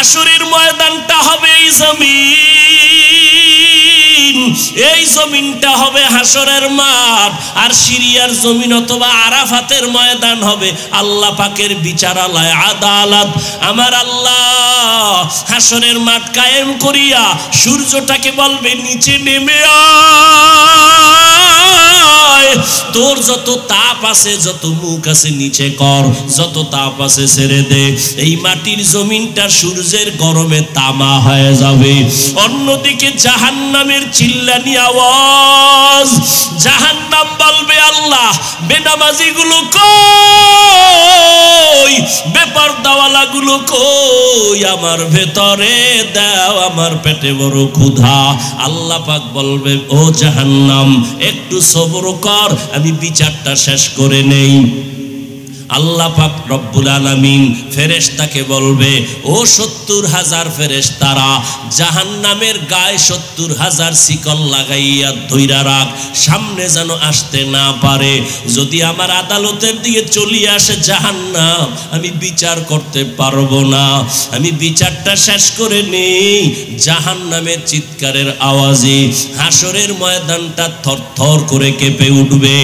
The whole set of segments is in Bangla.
হাসরের ময়দানটা হবে এই জমিন, এই জমিনটা হবে হাসরের মাঠ। আর সিরিয়ার জমিন অথবা আরাফাতের ময়দান হবে আল্লাহ পাকের বিচারালয়, আদালত। আমার আল্লাহ হাসরের মাঠ কায়েম করিয়া সূর্যটাকে বলবে নিচে নেমে আয়, তোর যত তাপ আছে, যত মুখ আছে নিচে কর, যত তাপ আছে ছেড়ে দে। এই মাটির জমিনটা সূর্যের গরমে তামা হয়ে যাবে। অন্যদিকে জাহান্নামের চিল্লানি আওয়াজ, জাহান্নাম বলবে আল্লাহ বেনামাজি গুলো কই, বেপরদাওয়ালা গুলো কই, আমার ভেতরে দাও, আমার পেটে বড় ক্ষুধা। আল্লাহ পাক বলবে ও জাহান্নাম একটু সবর কর, আমি বিচারটা শেষ করে নেই। আল্লাহ পাক রব্বুল আলামিন ফেরেশতাকে বলবে ও ৭০,০০০ ফেরেশতারা জাহান্নামের গায়ে ৭০,০০০ শিকল লাগাইয়া ধইরা রাখ, সামনে যেন আসতে না পারে। যদি আমার আদালতের দিকে চলিয়ে আসে জাহান্নাম, আমি বিচার করতে পারবো না, আমি বিচারটা শেষ করে নেই। জাহান্নামের চিৎকারের আওয়াজে হাসরের ময়দানটা থরথর করে কেঁপে উঠবে।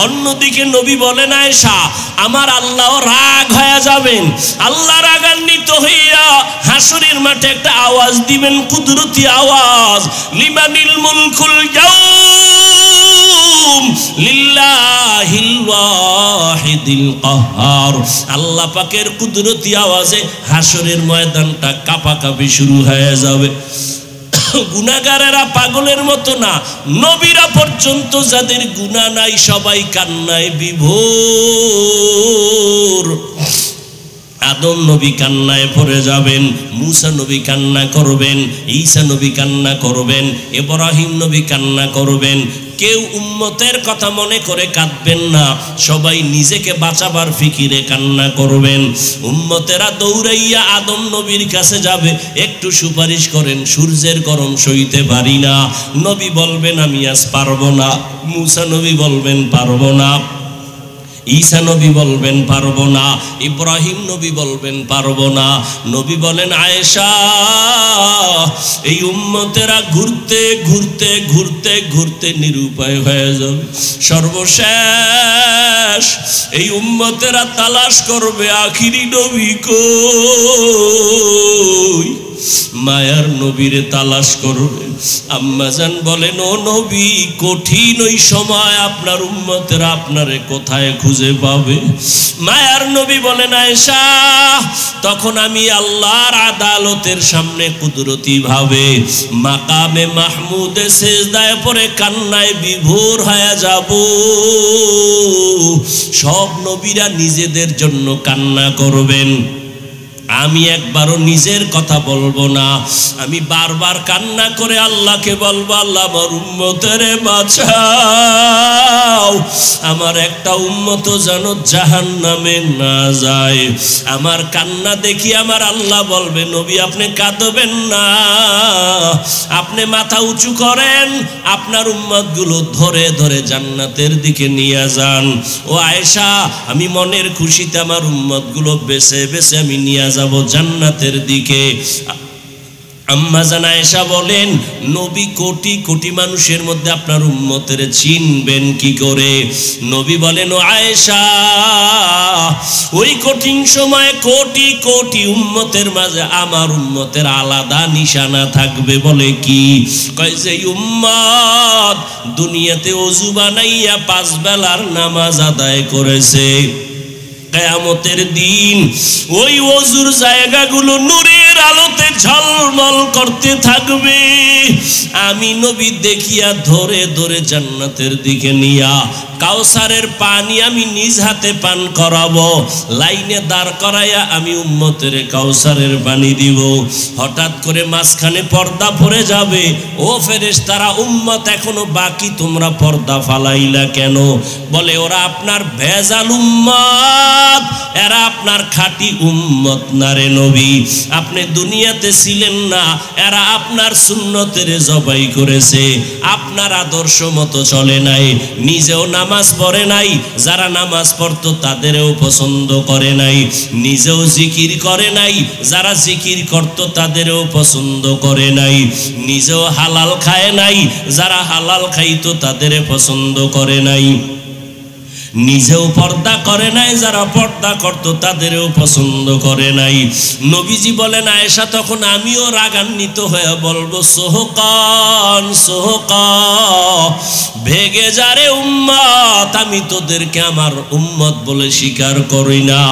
অন্যদিকে নবী বলেন আয়েশা আমার আল্লাহ রাগ হয়ে যাবেন, আল্লাহ রাগান্বিত হইয়া হাসরের মাঠে একটা আওয়াজ দিবেন, কুদরতি আওয়াজ, লিমানিল মুলকুল ইয়াউম লিল্লাহিল ওয়াহিদিল কাহ্হার। আল্লাহ পাকের কুদরতি আওয়াজে হাসরের ময়দানটা কাঁপাকাঁপি শুরু হয়ে যাবে। গুনাহগারেরা পাগলের মতো না, নবীরা পর্যন্ত যাদের গুনাহ নাই সবাই কান্নায় বিভোর। আদম নবী কান্নায় পড়ে যাবেন, মুসা নবী কান্না করবেন, ঈসা নবী কান্না করবেন, ইব্রাহিম নবী কান্না করবেন। কেউ উম্মতের কথা মনে করে কাঁদবেন না, সবাই নিজেকে বাঁচাবার ফিকিরে কান্না করবেন। উম্মতেরা দৌড়াইয়া আদম নবীর কাছে যাবে, একটু সুপারিশ করেন, সূর্যের গরম সইতে পারি না। নবী বলবেন আমি আজ পারবো না, মুসা নবী বলবেন পারবো না, ঈসা নবী বলবেন পারবো না, ইব্রাহিম নবী বলবেন পারবো না। নবী বলেন আয়েশা এই উম্মতেরা ঘুরতে ঘুরতে ঘুরতে ঘুরতে নিরুপায় হয়ে যাবে। সর্বশেষ এই উম্মতেরা তালাশ করবে আখিরি নবী কই, মায়ার নবীরে তালাশ করবে। আম্মাজান বলেন ও নবী কঠিন ওই সময় আপনার উম্মতেরা আপনারে কোথায় খুঁজে পাবে? মায়ার নবী বলেন আয়েশা তখন আমি আল্লাহর আদালতের সামনে কুদরতি ভাবে মাকামে মাহমুদে সেজদায় পড়ে কান্নায় বিভোর হয়ে যাব। সব নবীরা নিজেদের জন্য কান্না করবেন, আমি একবারও নিজের কথা বলবো না, আমি বারবার কান্না করে আল্লাহকে বলবো আল্লাহ আমার উম্মতেরে বাঁচাও, আমার একটা উম্মত যেন জাহান্নামে না যায়। আমার কান্না দেখি আমার আল্লাহ বলবে নবী আপনি কাঁদবেন না, আপনি মাথা উঁচু করেন, আপনার উম্মতগুলো ধরে ধরে জান্নাতের দিকে নিয়ে যান। ও আয়েশা আমি মনের খুশিতে আমার উম্মতগুলো বেছে বেছে আমি নিয়ে যাব জান্নাতের দিকে। আম্মা জান আয়েশা বলেন নবী কোটি কোটি মানুষের মধ্যে আপনার উম্মতের চিনবেন কি করে? নবী বলেন ও আয়েশা ওই কঠিন সময়ে কোটি কোটি উম্মতের মাঝে আমার উম্মতের আলাদা নিশানা থাকবে। বলে কি? কয় যে উম্মত দুনিয়াতে ওযু বানাইয়া 5 বেলার নামাজ আদায় করেছে, কিয়ামতের দিন ওই ওযুর জায়গাগুলো নূরের আলোতে ঝলমল করতে থাকবে। আমি নবী দেখিয়া ধরে ধরে জান্নাতের দিকে নিয়া কাউসারের পানি আমি নিজ হাতে পান করাবো, লাইনে দাঁড় করাইয়া আমি উম্মতের কাউসারের পানি দিব। হঠাৎ করে মাঝখানে পর্দা পড়ে যাবে, ও ফেরেশতারা উম্মত এখনো বাকি, তোমরা পর্দা ফালাইলা কেন? বলে ওরা আপনার ভেজাল উম্মত, উম্মত, এরা আপনার খাঁটি উম্মত না রে নবী। আপনি দুনিয়াতে ছিলেন না, এরা আপনার সুন্নতের জবাই করেছে, আপনার আদর্শ মতো চলে নাই, নিজেও নামাজ পড়ে নাই, যারা নামাজ পড়তো তাদেরও পছন্দ করে নাই, নিজেও জিকির করে নাই, যারা জিকির করতো তাদেরও পছন্দ করে নাই, নিজেও হালাল খায় নাই, যারা হালাল খাইতো তাদের পছন্দ করে নাই, নিজেও পর্দা করে নাই, যারা পর্দা করতো তাদেরও পছন্দ করে নাই। নবীজি বলেন আয়েশা, তখন আমিও রাগান্বিত হয়ে বলবো সোহকান সোহকা, ভেগে যারে উম্মত, আমি তোদেরকে আমার উম্মত বলে স্বীকার করি না।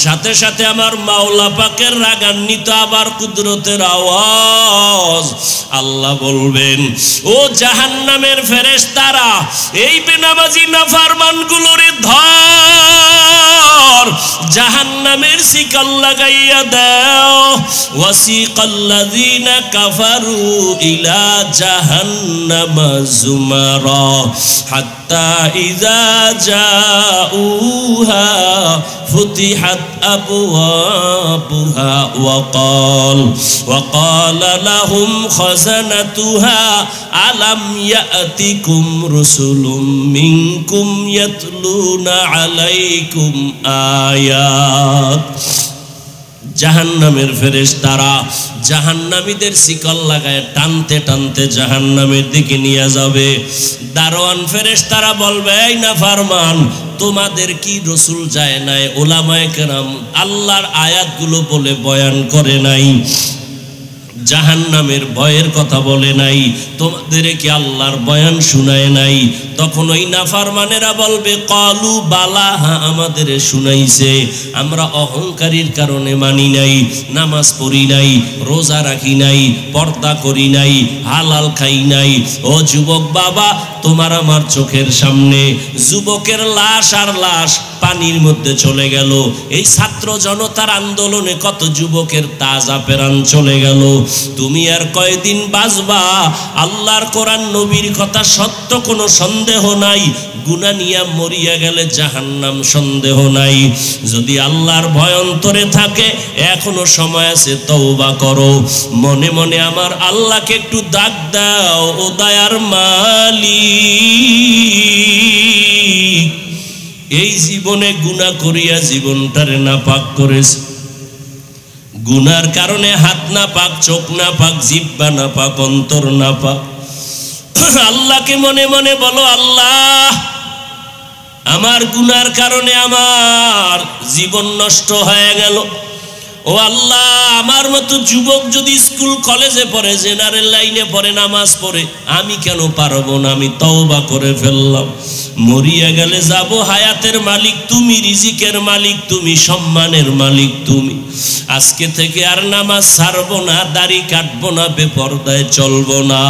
সাথে সাথে আমার মাওলা পাকের রাগান্বিত আবার কুদরতের আওয়াজ, আল্লাহ বলবেন ও জাহান্নামের ফেরেশতারা, এই বেনামাজি নাফরমানগুলো ধর, জাহান্নামের শিকল লাগাইয়া দাও। ওয়াসিকাল্লাযীনা কাফারু ইলা জাহান্নামা যুমারা হাত্তা ইযা জাউহা ফুতিহাত আবওয়াবুহা ওয়াকালা লাহুম খাযানাতুহা আলাম ইয়াতিকুম রুসুলুম মিনকুম ইয়াতলুনা আলাইকুম আয়াত। জাহান্নামের ফেরেশতারা জাহান্নামীদের শিকল লাগায় টানতে টানতে জাহান্নামের দিকে নিয়ে যাবে। দারোয়ান ফেরেশতারা বলবে, এই নাফরমান, তোমাদের কি রসুল যায় নাই? ওলামায়ে কেরাম আল্লাহর আয়াতগুলো বলে বয়ান করে নাই, জাহান্নামের ভয়ের কথা বলে নাই, তোমাদের কি আল্লাহর বয়ান শুনায় নাই? তখন ওই নাফরমানেরা বলবে, কালু বালা, হ্যাঁ আমাদের শুনাইছে, আমরা অহংকারীর কারণে মানি নাই, নামাজ পড়ি নাই, রোজা রাখি নাই, পর্দা করি নাই, হালাল খাই নাই। ও যুবক বাবা, তোমার আমার চোখের সামনে যুবকের লাশ আর লাশ পানির মধ্যে চলে গেল। এই ছাত্র জনতার আন্দোলনে কত যুবকের তাজা প্রাণ চলে গেল। তুমি আর কয়দিন বাঁচবা? আল্লাহর কোরআন নবীর কথা সত্য, কোনো সন্দেহ নাই। গুনাহ নিয়া মরিয়া গেলে জাহান্নাম, সন্দেহ নাই। যদি আল্লাহর ভয় অন্তরে থাকে, এখনো সময় আছে, তওবা করো। মনে মনে আমার আল্লাহকে একটু ডাক দাও, ও দয়ার মালিক, এই জীবনে গুনাহ করিয়া জীবনটারে নাপাক করেছে, গুনার কারণে হাত না পাক, চোখ না পাক, জিহ্বা না পাক, অন্তর না পাক। আল্লাহকে মনে মনে বলো, আল্লাহ, আমার গুনার কারণে আমার জীবন নষ্ট হয়ে গেল। ও আল্লাহ, আমার মতো যুবক যদি স্কুল কলেজে পড়ে, জেনারেল লাইনে পড়ে, নামাজ পড়ে, আমি কেন পারবো না? আমি তওবা করে ফেললাম। মরিয়া গেলে যাব, হায়াতের মালিক তুমি, রিজিকের মালিক তুমি, সম্মানের মালিক তুমি। আজকে থেকে আর নামাজ ছাড়বো না, দাড়ি কাটবো না, বেপরদায় চলবো না,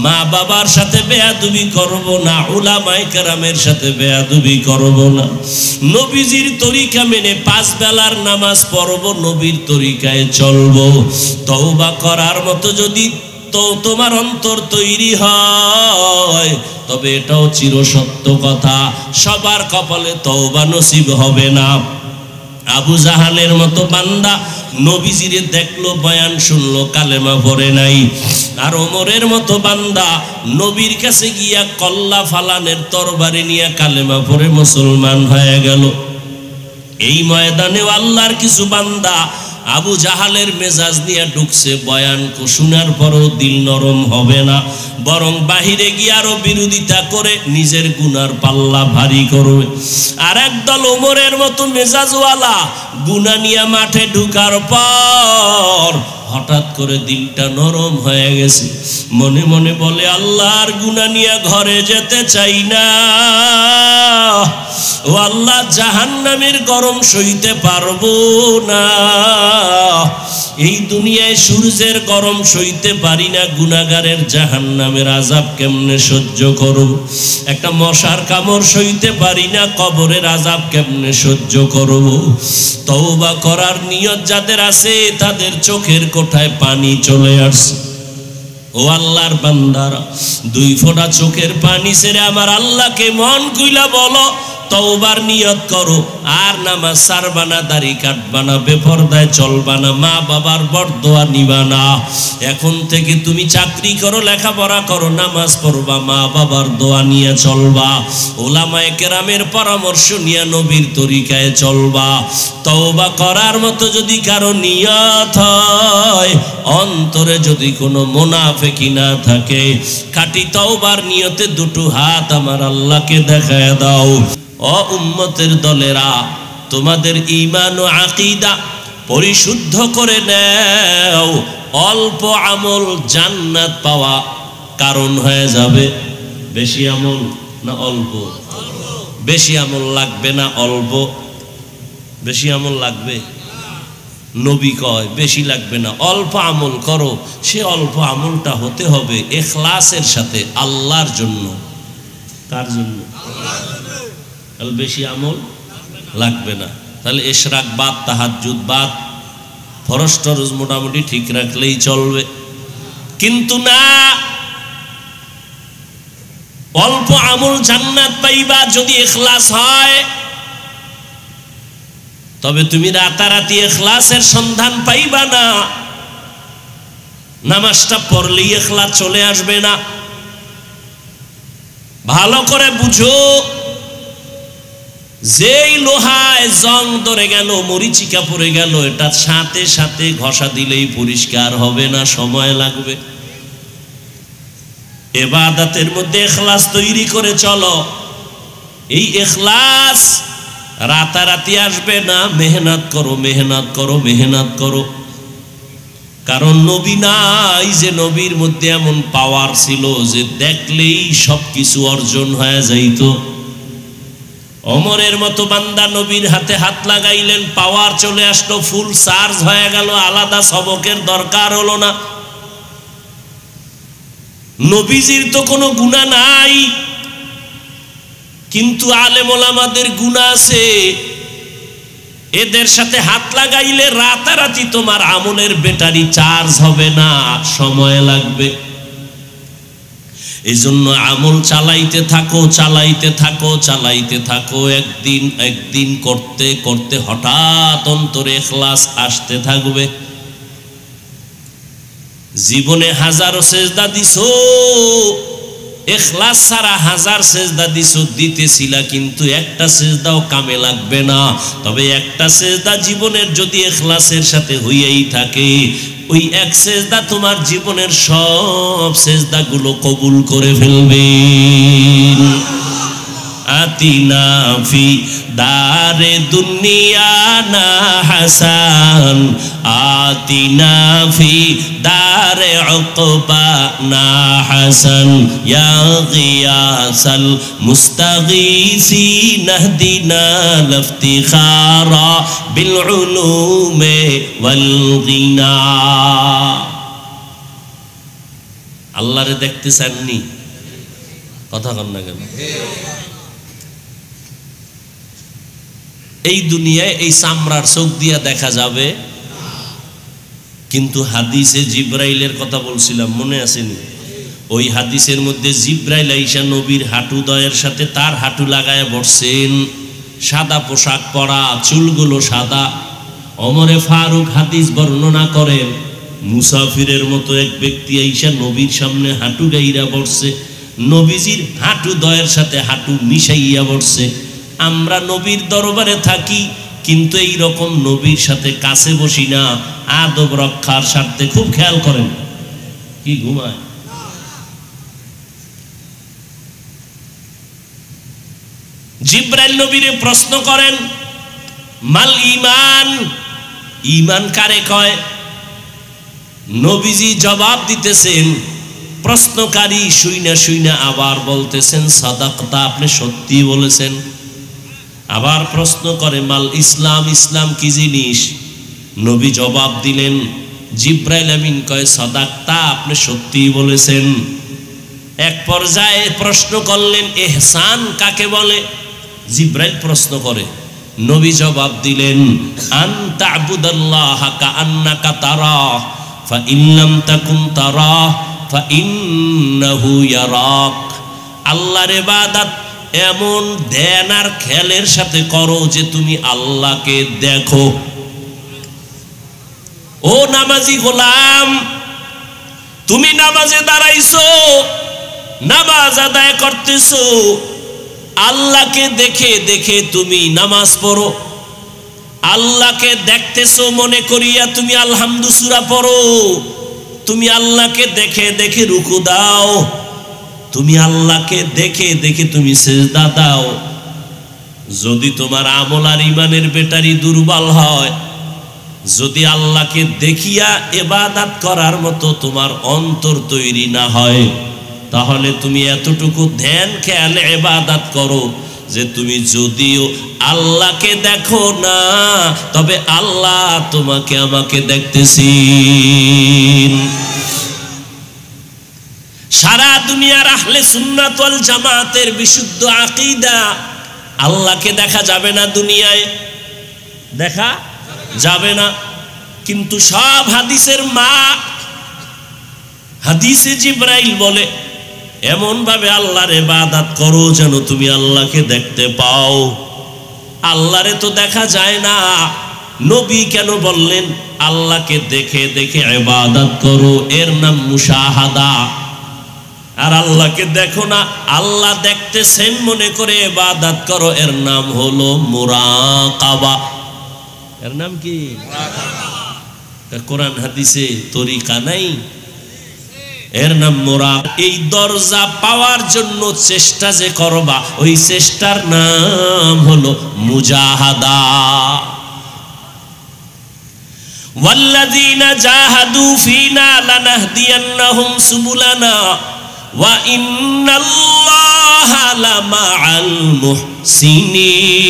মা বাবার সাথে বেয়াদবি করবো না, উলামায়ে কেরামের সাথে বেয়াদবি করবো না, নবীজির তরিকা মেনে 5 বেলার নামাজ পড়বো, নবীর তরিকায় চলবো। তওবা করার মতো যদি তোমার অন্তর তৈরি হয়, তবে এটাও চিরসত্য কথা, সবার কপালে তওবা নসিব হবে না। আবু জাহালের মতো বান্দা নবীজিরে দেখলো, বয়ান শুনলো, কালেমা পড়ে নাই। আর ওমরের মতো বান্দা নবীর কাছে গিয়া কল্লা ফালানের তরবারি নিয়ে কালেমা পড়ে মুসলমান হয়ে গেল। এই ময়দানে আল্লাহর কিছু বান্দা আবু জাহালের মেজাজ নিয়ে ঢুকছে, বয়ান শোনার পরও দিল নরম হবে না, বরং বাহিরে গিয়ে আরো বিরোধিতা করে নিজের গুনার পাল্লা ভারী করবে। আর একদল ওমরের মতো মেজাজওয়ালা গুনাহ নিয়ে মাঠে ঢুকার পর হঠাৎ করে দিলটা নরম হয়ে গেছে, মনে মনে বলে, আল্লাহর গুনাহ নিয়ে ঘরে যেতে চাই না। ও আল্লাহ, জাহান্নামের গরম সইতে পারবো না, এই দুনিয়ায় সূর্যের গরম সইতে পারি না, গুনাহগারের জাহান্নামের আযাব কেমনে সহ্য করব? একটা মশার কামড় সইতে পারি না, কবরের আযাব কেমনে সহ্য করব? তওবা করার নিয়ত যাদের আছে, তাদের চোখের কোঠায় পানি চলে আসছে। ও আল্লাহর বান্দারা, 2 ফোঁটা চোখের পানি ছেড়ে আমার আল্লাহকে মন খুইলা বলো, তওবার নিয়ত করো, আর নামাজ ছাড়বা না, দাড়ি কাটবা না, বেপরদায় চলবা না, মা বাবার বরদোয়া নিবা না। এখন থেকে তুমি চাকরি করো, লেখাপড়া করো, নামাজ পড়বা, মা বাবার দোয়া নিয়ে চলবা, ওলামায়ে কেরামের পরামর্শ নিয়ে নবীর তরিকায় চলবা। তওবা করার মতো যদি কারো নিয়ত হয়, অন্তরে যদি কোনো মুনাফিকি না থাকে, খাঁটি তওবার নিয়তে দুটো হাত আমার আল্লাহকে দেখায় দাও। ও উম্মতের দলেরা, তোমাদের ঈমান ও আকীদা পরিশুদ্ধ করে নাও। অল্প আমল জান্নাত পাওয়া কারণ হয়ে যাবে। বেশি আমল না অল্প? বেশি আমল লাগবে না অল্প? বেশি আমল লাগবে। নবী কয় বেশি লাগবে না, অল্প আমল করো। সে অল্প আমলটা হতে হবে ইখলাসের সাথে, আল্লাহর জন্য। কার জন্য? তাহলে বেশি আমল লাগবে না। তাহলে ইশরাক বাদ, তাহাজ্জুদ বাদ, ফরজ টরজ মোটামুটি ঠিক রাখলেই চলবে। কিন্তু না, অল্প আমল জান্নাত পাইবা যদি ইখলাস হয়। তবে তুমি রাতারাতি ইখলাসের সন্ধান পাইবা না। নামাজটা পড়লেই ইখলাস চলে আসবে না। ভালো করে বুঝো, যেই লোহায় জং ধরে গেল, মরিচিকা পড়ে গেল, এটা সাথে সাথে ঘষা দিলেই পরিষ্কার হবে না, সময় লাগবে। ইবাদতের মধ্যে ইখলাস তৈরি করে চলো। এই ইখলাস রাতারাতি আসবে না। মেহনত করো, মেহনত করো, মেহনত করো। কারণ নবী নাই যে নবীর মধ্যে এমন পাওয়ার ছিল যে দেখলেই সবকিছু অর্জন হয়ে যাইত। ওমরের মতো বান্দা নবীর হাতে হাত লাগাইলেন, পাওয়ার চলে আসলো, ফুল চার্জ হয়ে গেল, আলাদা সবকের দরকার হলো না। নবীজির তো কোনো গুনাহ নাই, কিন্তু আলেম ওলামাদের গুনাহ আছে। এদের সাথে হাত লাগাইলে রাতারাতি তোমার আমলের ব্যাটারি চার্জ হবে না, সময় লাগবে। এই জন্য আমল চালাইতে থাকো, চালাইতে থাকো, চালাইতে থাকো। একদিন একদিন করতে করতে হঠাৎ অন্তরে ইখলাস আসতে থাকবে। জীবনে হাজারো সেজদা দিছো, ইখলাস ছাড়া হাজার সেজদা দিছো, দিতেছিলা, কিন্তু একটা সেজদাও কামে লাগবে না। তবে একটা সেজদা জীবনের যদি ইখলাসের সাথে হইয়াই থাকে, ওই এক সেজদা তোমার জীবনের সব সেজদাগুলো কবুল করে ফেলবে। আতিনা ফি দারে দুনিয়া না হাসান, আতিনা ফি দারে উকবা না হাসান, ইয়া গিয়াসাল মুস্তাগীসিন ইহদিনা লিফতিখারা বিল উলুমি ওয়াল গিনা। আল্লাহরে দেখতে চাননি? কথা কন না কেন? এই দুনিয়ায় এই চামড়ার চোখ দিয়া দেখা যাবে, কিন্তু হাদিসে জিব্রাইলের কথা বলছিলাম, মনে আসেনি? ওই হাদিসের মধ্যে জিব্রাইল আইসা নবীর হাঁটুদয়ের সাথে তার হাঁটু লাগায় বসছেন, সাদা পোশাক পরা, চুলগুলো সাদা। ওমরে ফারুক হাদিস বর্ণনা করেন, মুসাফিরের মতো এক ব্যক্তি আইসা নবীর সামনে হাঁটু গাইরা বসছে, নবীজির হাঁটুদয়ের সাথে হাঁটু মিশাইয়া বসছে। আমরা নবীর দরবারে থাকি, কিন্তু এই রকম নবীর সাথে কাছে বসি না, আদব রক্ষার স্বার্থে। খুব খেয়াল করেন, কি ঘুমায়? জিব্রাইল নবীরে প্রশ্ন করেন, মাল ঈমান, ঈমান কারে কয়? নবীজি জবাব দিতেছেন, প্রশ্নকারী শুইনা শুইনা আবার বলতেছেন, সাদাকতা, আপনি সত্যি বলেছেন। আবার প্রশ্ন করে, মাল ইসলাম, ইসলাম কি জিনিস? নবী জবাব দিলেন, জিব্রাইল আমিন কয়, সাদাকতা, আপনি সত্যি বলেছেন। এক পর্যায়ে প্রশ্ন করলেন, ইহসান কাকে বলে? জিব্রাইল প্রশ্ন করে, নবী জবাব দিলেন, আন তা'বুদাল্লাহা কাআন্নাকা তারাহ ফা ইন লাম তাকুন তারাহ ফা ইন্নাহু ইয়ারাক। আল্লাহর ইবাদত এমন ধ্যান আর খেয়ালের সাথে করো যে তুমি আল্লাহকে দেখো। ও নামাজি গোলাম, তুমি নামাজে দাঁড়াইছো, নামাজ আদায় করতেছো, আল্লাহকে দেখে দেখে তুমি নামাজ পড়ো। আল্লাহকে দেখতেছো মনে করিয়া তুমি আলহামদু সূরা পড়ো। তুমি আল্লাহকে দেখে দেখে রুকু দাও, তুমি আল্লাহকে দেখে দেখে তুমি সিজদা দাও। যদি তোমার আমল আর ইমানের ব্যাটারি দুর্বল হয়, যদি আল্লাহকে দেখিয়া ইবাদত করার মতো তোমার অন্তর তৈরি না হয়, তাহলে তুমি এতটুকু ধ্যান খেয়ালে ইবাদত করো যে তুমি যদিও আল্লাহকে দেখো না, তবে আল্লাহ তোমাকে আমাকে দেখতেছেন। সারা দুনিয়ার আহলে সুন্নাত ওয়াল জামাতের বিশুদ্ধ আকীদা, আল্লাহকে দেখা যাবে না, দুনিয়ায় দেখা যাবে না। কিন্তু সব হাদিসের মা, হাদিসে জিবরাইল বলে এমন ভাবে আল্লাহর ইবাদত করো যেন তুমি আল্লাহকে দেখতে পাও। আল্লাহরে তো দেখা যায় না, নবী কেন বললেন আল্লাহকে দেখে দেখে ইবাদত করো? এর নাম মুশাহাদা। আর আল্লাহকে দেখো না, আল্লাহ দেখতেছেন মনে করে ইবাদত করো, এর নাম হলো মুরাকাবা। এর নাম কি? কোরআন হাদিসে তরিকা নাই, এর নাম মুরাকাবা। এই দরজা পাওয়ার জন্য চেষ্টা যে করবা, ওই চেষ্টার নাম হলো মুজাহাদা। ওয়াল্লাযীনা জাহাদু ফীনা লানাহদিয়ান্নাহুম সুবুলানা ওয়া ইন্নাল্লাহা লামাআল মুহসিনিন।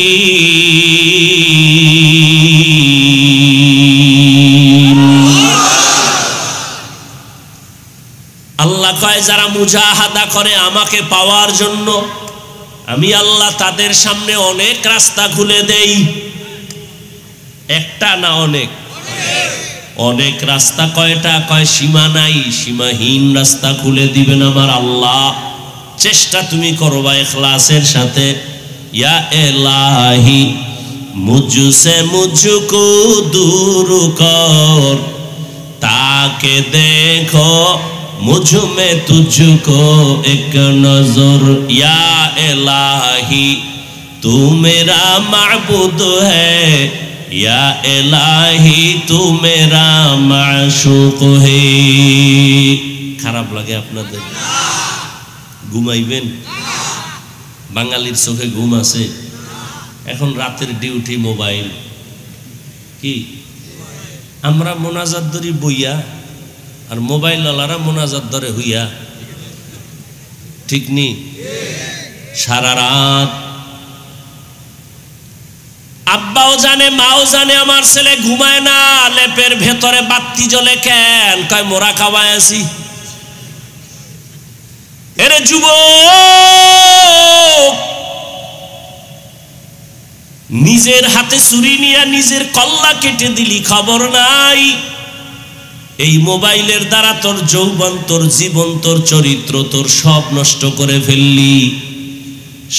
আল্লাহ কয় যারা মুজাহাদা করে আমাকে পাওয়ার জন্য, আমি আল্লাহ তাদের সামনে অনেক রাস্তা খুলে দেই। একটা না, অনেক অনেক রাস্তা। কয়টা? কয় সীমা নাই, সীমাহীন রাস্তা খুলে দিবেন আমার আল্লাহ। চেষ্টা তুমি করবা ইখলাসের সাথে। ইয়া ইলাহি মুঝসে মুঝকো দূর কর, তাকে দেখো मुझ में तुझको एक नजर। या इलाही तू मेरा माबूद है, या इलाही तू मेरा माशूक है। খারাপ লাগে আপনাদের? ঘুমাইবেন? বাঙালির চোখে ঘুম আছে? এখন রাতের ডিউটি মোবাইল। কি আমরা মোনাজাত ধরি বইয়া, আর মোবাইল ওয়ালারা মোনাজাত ধরে হইয়া, ঠিক নি? সারা রাত আব্বাও জানে মাও জানে আমার ছেলে ঘুমায় না, লেপের ভেতরে বাতি জ্বলে কেন? কয় মোরা খাওয়ায় আছি। এরে যুবক, নিজের হাতে ছুরি নিয়ে নিজের কল্লা কেটে দিলি, খবর নাই। এই মোবাইলের দ্বারা তোর যৌবন, তোর জীবন, তোর চরিত্র, তোর সব নষ্ট করে ফেললি।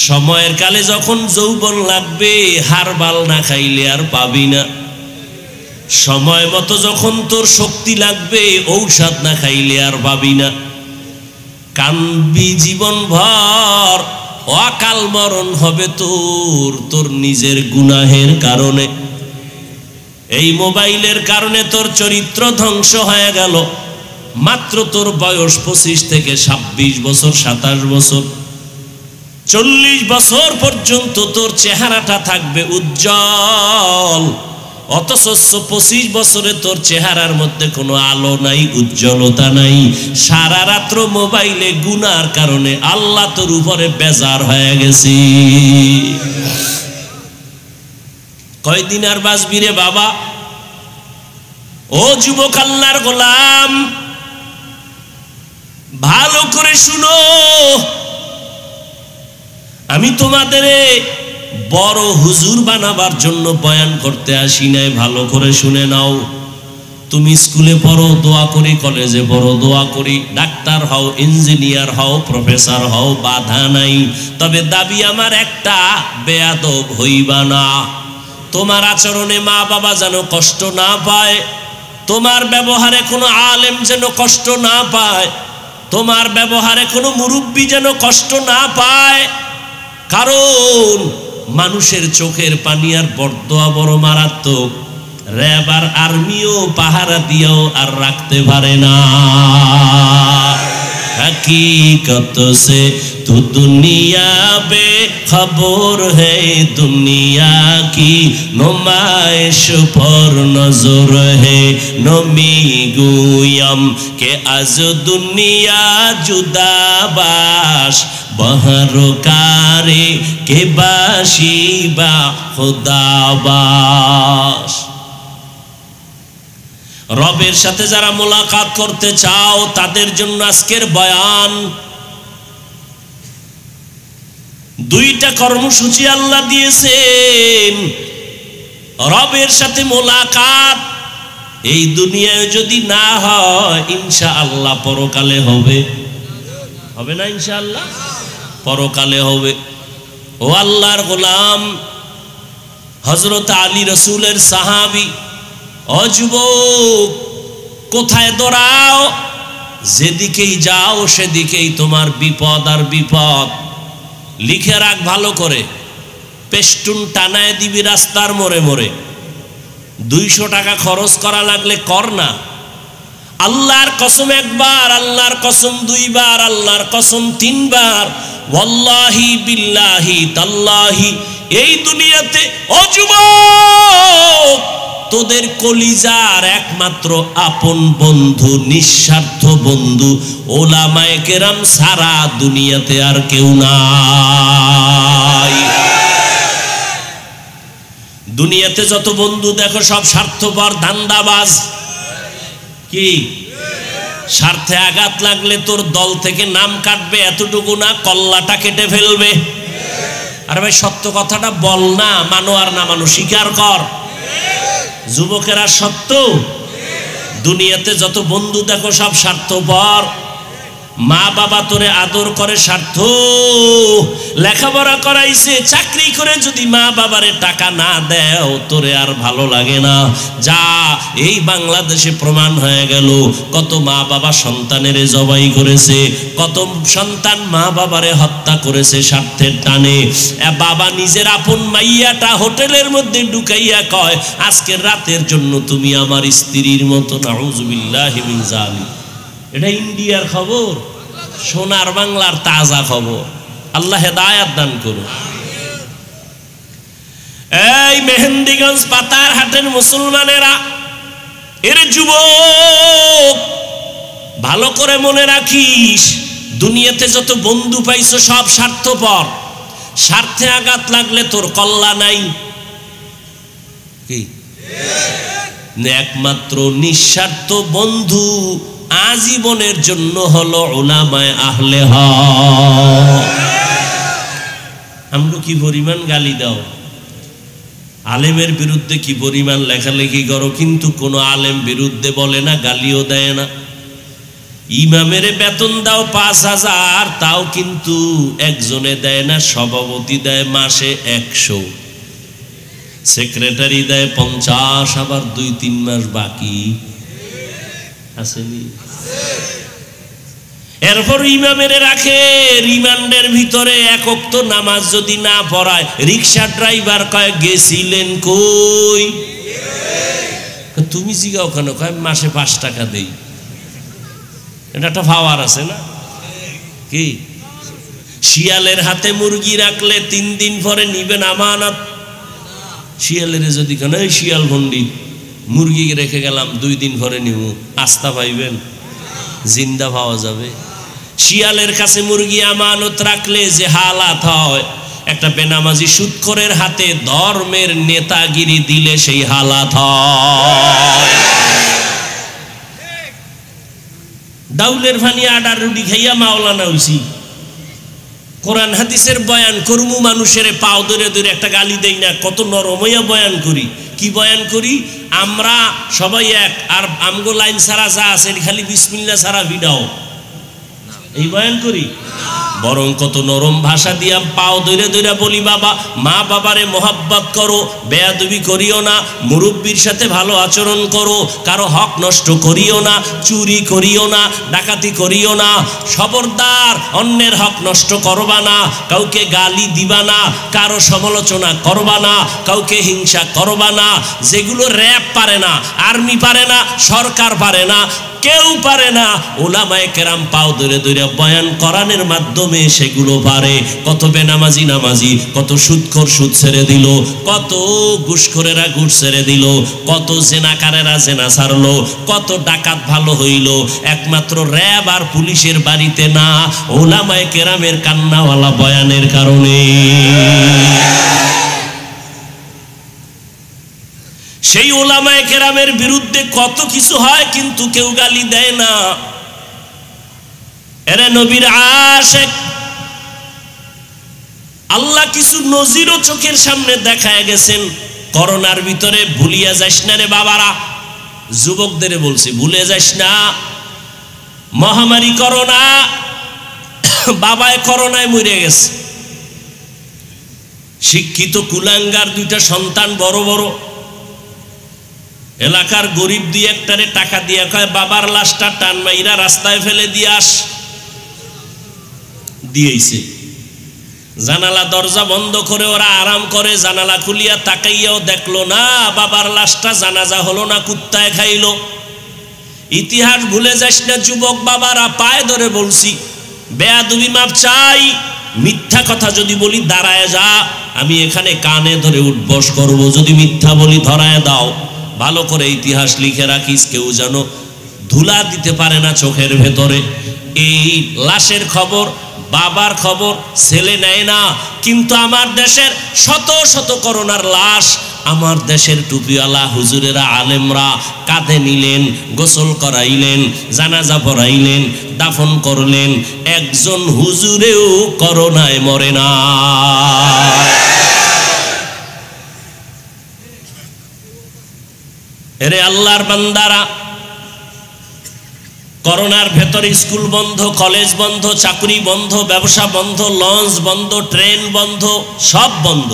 সময়ের কালে যখন যৌবন লাগবে, হারবাল না খাইলে আর পাবি না। সময় মতো যখন তোর শক্তি লাগবে, ঔষধ না খাইলে আর পাবি না। কানবি জীবন ভর, অকাল মরণ হবে তোর, তোর নিজের গুনাহের কারণে। এই মোবাইলের কারণে তোর চরিত্র ধ্বংস হয়ে গেল। মাত্র তোর বয়স 25 থেকে 26 বছর, 27 বছর, 40 বছর পর্যন্ত তোর চেহারাটা থাকবে উজ্জ্বল। অথচ 25 বছরে তোর চেহারার মধ্যে কোনো আলো নাই, উজ্জ্বলতা নাই। সারা রাত্র মোবাইলে গুনার কারণে আল্লাহ তোর উপরে বেজার হয়ে গেছে। কয়দিন আর বাঁচবি রে বাবা? ও যুবক আল্লাহর গোলাম, ভালো করে শুনো। আমি তোমাদের বড় হুজুর বানাবার জন্য বয়ান করতে আসি নাই, ভালো করে শুনে নাও। তুমি স্কুলে পড়ো দোয়া করি, কলেজে পড়ো দোয়া করি, ডাক্তার হও, ইঞ্জিনিয়ার হও, প্রফেসর হও, বাধা নাই। তবে দাবি আমার একটা, বেয়াদব হইবা না। তোমার আচরণে মা বাবা যেন কষ্ট না পায়, তোমার ব্যবহারে কোনো আলেম যেন কষ্ট না পায়, তোমার ব্যবহারে কোনো মুরব্বী যেন কষ্ট না পায়। কারণ মানুষের চোখের পানি আর বরদোয়া বড় মারাত্মক। র‍্যাব আর আর্মিও পাহারা দিয়েও আর রাখতে পারে না। हकीकत से तू दुनिया बेखबर है, दुनिया की नुमाइश पर नजर है। नमी गुयम के आज दुनिया जुदा बाश, बहर कारे के बाशी बा खुदा बाश। রবের সাথে যারা মোলাকাত করতে চাও তাদের জন্য আজকের বয়ান। দুইটা কর্মসূচি আল্লাহ দিয়েছেন। রবের সাথে মোলাকাত এই দুনিয়ায় যদি না হয়, ইনশাআল্লাহ পরকালে হবে। হবে না ইনশাআল্লাহ? পরকালে হবে। ও আল্লাহর গোলাম, হযরত আলী রাসূলের সাহাবী, ও যুবক কোথায় দৌড়াও? যেদিকেই যাও সেদিকেই তোমার বিপদ আর বিপদ। লিখে রাখ ভালো করে, পেস্টুন টানায় দিবি রাস্তার মোড়ে মোড়ে। 200 টাকা খরচ করা লাগলে কর না। আল্লাহর কসম একবার, আল্লাহর কসম 2 বার, আল্লাহর কসম 3 বার, ওয়াল্লাহি বিল্লাহি তাল্লাহি, এই দুনিয়াতে ও যুবক তোদের কলিজার একমাত্র আপন বন্ধু, নিঃস্বার্থ বন্ধু ওলামায়ে কেরাম সারা দুনিয়াতে আর কেউ নাই। দুনিয়াতে যত বন্ধু দেখো সব স্বার্থপর, ধান্দাবাজ। কি স্বার্থে আঘাত লাগলে তোর দল থেকে নাম কাটবে, এতটুকু না, কল্লাটা কেটে ফেলবে। আরে ভাই সত্য কথাটা বল না, মানো আর না মানো স্বীকার কর। যুবকেরা সত্য, দুনিয়াতে যত বন্ধু দেখো সব স্বার্থপর। মা বাবা তোরে আদর করে স্বার্থ, লেখাপড়া করাইছে, চাকরি করে যদি মা বাবারে টাকা না দেও তোরে আর ভালো লাগে না। যা এই বাংলাদেশে প্রমাণ হয়ে গেল, কত মা বাবা সন্তানের জবাই করেছে, কত সন্তান মা বাবারে হত্যা করেছে স্বার্থের টানে। বাবা নিজের আপন মাইয়াটা হোটেলের মধ্যে ঢুকাইয়া কয়, আজকের রাতের জন্য তুমি আমার স্ত্রীর মতো। নাউযুবিল্লাহি মিন যালিক। এটা ইন্ডিয়ার খবর, সোনার বাংলার তাজা খবর। আল্লাহ হেদায়েত দান করুন। এই মেহেন্দিগঞ্জ পাতার হাটের মুসলমানেরা, এর যুবক ভালো করে মনে রাখিস, দুনিয়াতে যত বন্ধু পাইছো সব স্বার্থপর। স্বার্থে আঘাত লাগলে তোর কল্লা নাই। কি একমাত্র নিঃস্বার্থ বন্ধু আজীবনের জন্য হলো উলামায়ে আহলে হক। আমগো কি পরিমাণ গালি দাও, আলেমের বিরুদ্ধে কি পরিমাণ লেখালেখি করো, কিন্তু কোনো আলেম বিরুদ্ধে বলে না, গালিও দেয় না। ইমামের বেতন দাও 5000, তাও কিন্তু একজনে দেয় না, সভাপতি দেয় মাসে 100, সেক্রেটারি দেয় 50, আবার 2-3 মাস বাকি আসেনি। এরপর ইমামের রাখে রিমান্ডের ভিতরে, এক ওয়াক্ত নামাজ যদি না পড়ায়, রিক্সা ড্রাইভার কয় গেছিলেন কই? তুমি জিগাও কেন? কয় মাসে 5 টাকা দেই। এটা একটা পাওয়ার আছে না? কি শিয়ালের হাতে মুরগি রাখলে 3 দিন পরে নিবেন আমানত। শিয়ালের যদি কেন এই শিয়াল ভন্ডি মুরগি রেখে গেলাম 2 দিন পরে নিব, আস্থা পাইবেন? জিন্দা পাওয়া যাবে? শিয়ালের কাছে মুরগি আমানত রাখলে যে হালাত হয়, একটা বেনামাজি সুদখোরের হাতে ধর্মের নেতাগিরি দিলে সেই হালাত হয়। ডাউলের ভানি আডার রুটি খাইয়া মাওলানা হইছি, কোরআন হাদিসের বয়ান করমু, মানুষের পাও ধরে ধরে একটা গালি দেই না, কত নরম হইয়া বয়ান করি, কি বয়ান করি আমরা সবাই এক, আর আমগো লাইন ছাড়া যা আছে খালি বিসমিল্লাহ ছাড়া ভিড়াও, এই বয়ান করি। বরং কত নরম ভাষা দিয়া পাও ধরে ধরে বলি, বাবা মা বাবারে মোহাব্বত করো, বেয়াদবি করিও না, মুরব্বীর সাথে ভালো আচরণ করো, কারো হক নষ্ট করিও না, চুরি করিও না, ডাকাতি করিও না, খবরদার অন্যের হক নষ্ট করবা না, কাউকে গালি দিবা না, কারো সমালোচনা করবা না, কাউকে হিংসা করবা না। যেগুলো র্যাব পারে না, আর্মি পারে না, সরকার পারে না, কেউ পারে না, ওলামায়ে কেরাম পাও ধরে ধরে বয়ান কোরআনের মাধ্যমে সেগুলো পারে। কত বেনামাজি নামাজি, কত সুদখোর সুদ ছেড়ে দিল, কত ঘুষখোরেরা ঘুষ ছেড়ে দিল, কত জেনাকারেরা জেনা ছাড়লো, কত ডাকাত ভালো হইল, একমাত্র র্যাব আর পুলিশের বাড়িতে না, ওলামায়ে কেরামের কান্নাওয়ালা বয়ানের কারণে। সেই ওলামায়ে কেরামের বিরুদ্ধে কত কিছু হয়, কিন্তু কেউ গালি দেয় না। এরা নবীর আশিক, আল্লাহ কিছু নজিরও চোখের সামনে দেখায় গেছেন। করোনার ভিতরে ভুলিয়া যাস না রে বাবারা, যুবকদের বলছি ভুলে যাস না, মহামারী করোনা, বাবায় করোনায় মরে গেছে, শিক্ষিত কুলাঙ্গার দুইটা সন্তান বড় বড়, এলাকার গরিব দিয়ে একটারে টাকা দিয়ে কয় বাবার লাশটা টান মাইরা রাস্তায় ফেলে দিয়ে আস, দিয়েছে। জানালা দরজা বন্ধ করে ওরা আরাম করে, জানালা খুলিয়া তাকাইয়াও দেখলো না বাবার লাশটা জানাজা হলো না, কুত্তায় খাইলো। ইতিহাস ভুলে যাস না যুবক বাবারা, পায়ে ধরে বলছি, বেয়াদবি মাপ চাই, মিথ্যা কথা যদি বলি দাঁড়ায় যা, আমি এখানে কানে ধরে উঠবস করব, যদি মিথ্যা বলি ধরায় দাও। ভালো করে ইতিহাস লিখে রাখিস, কেউ যেন ধুলা দিতে পারে না চোখের ভেতরে। এই লাশের খবর, বাবার খবর ছেলে নেয় না, কিন্তু আমার দেশের শত শত করোনার লাশ আমার দেশের টুপিওয়ালা হুজুরেরা আলেমরা কাঁধে নিলেন, গোসল করাইলেন, জানাজা পড়াইলেন, দাফন করলেন। একজন হুজুরেও করোনায় মরে না। এরে আল্লাহর বান্দারা, করোনার ভেতরে স্কুল বন্ধ, কলেজ বন্ধ, চাকরি বন্ধ, ব্যবসা বন্ধ, লঞ্চ বন্ধ, ট্রেন বন্ধ, সব বন্ধ।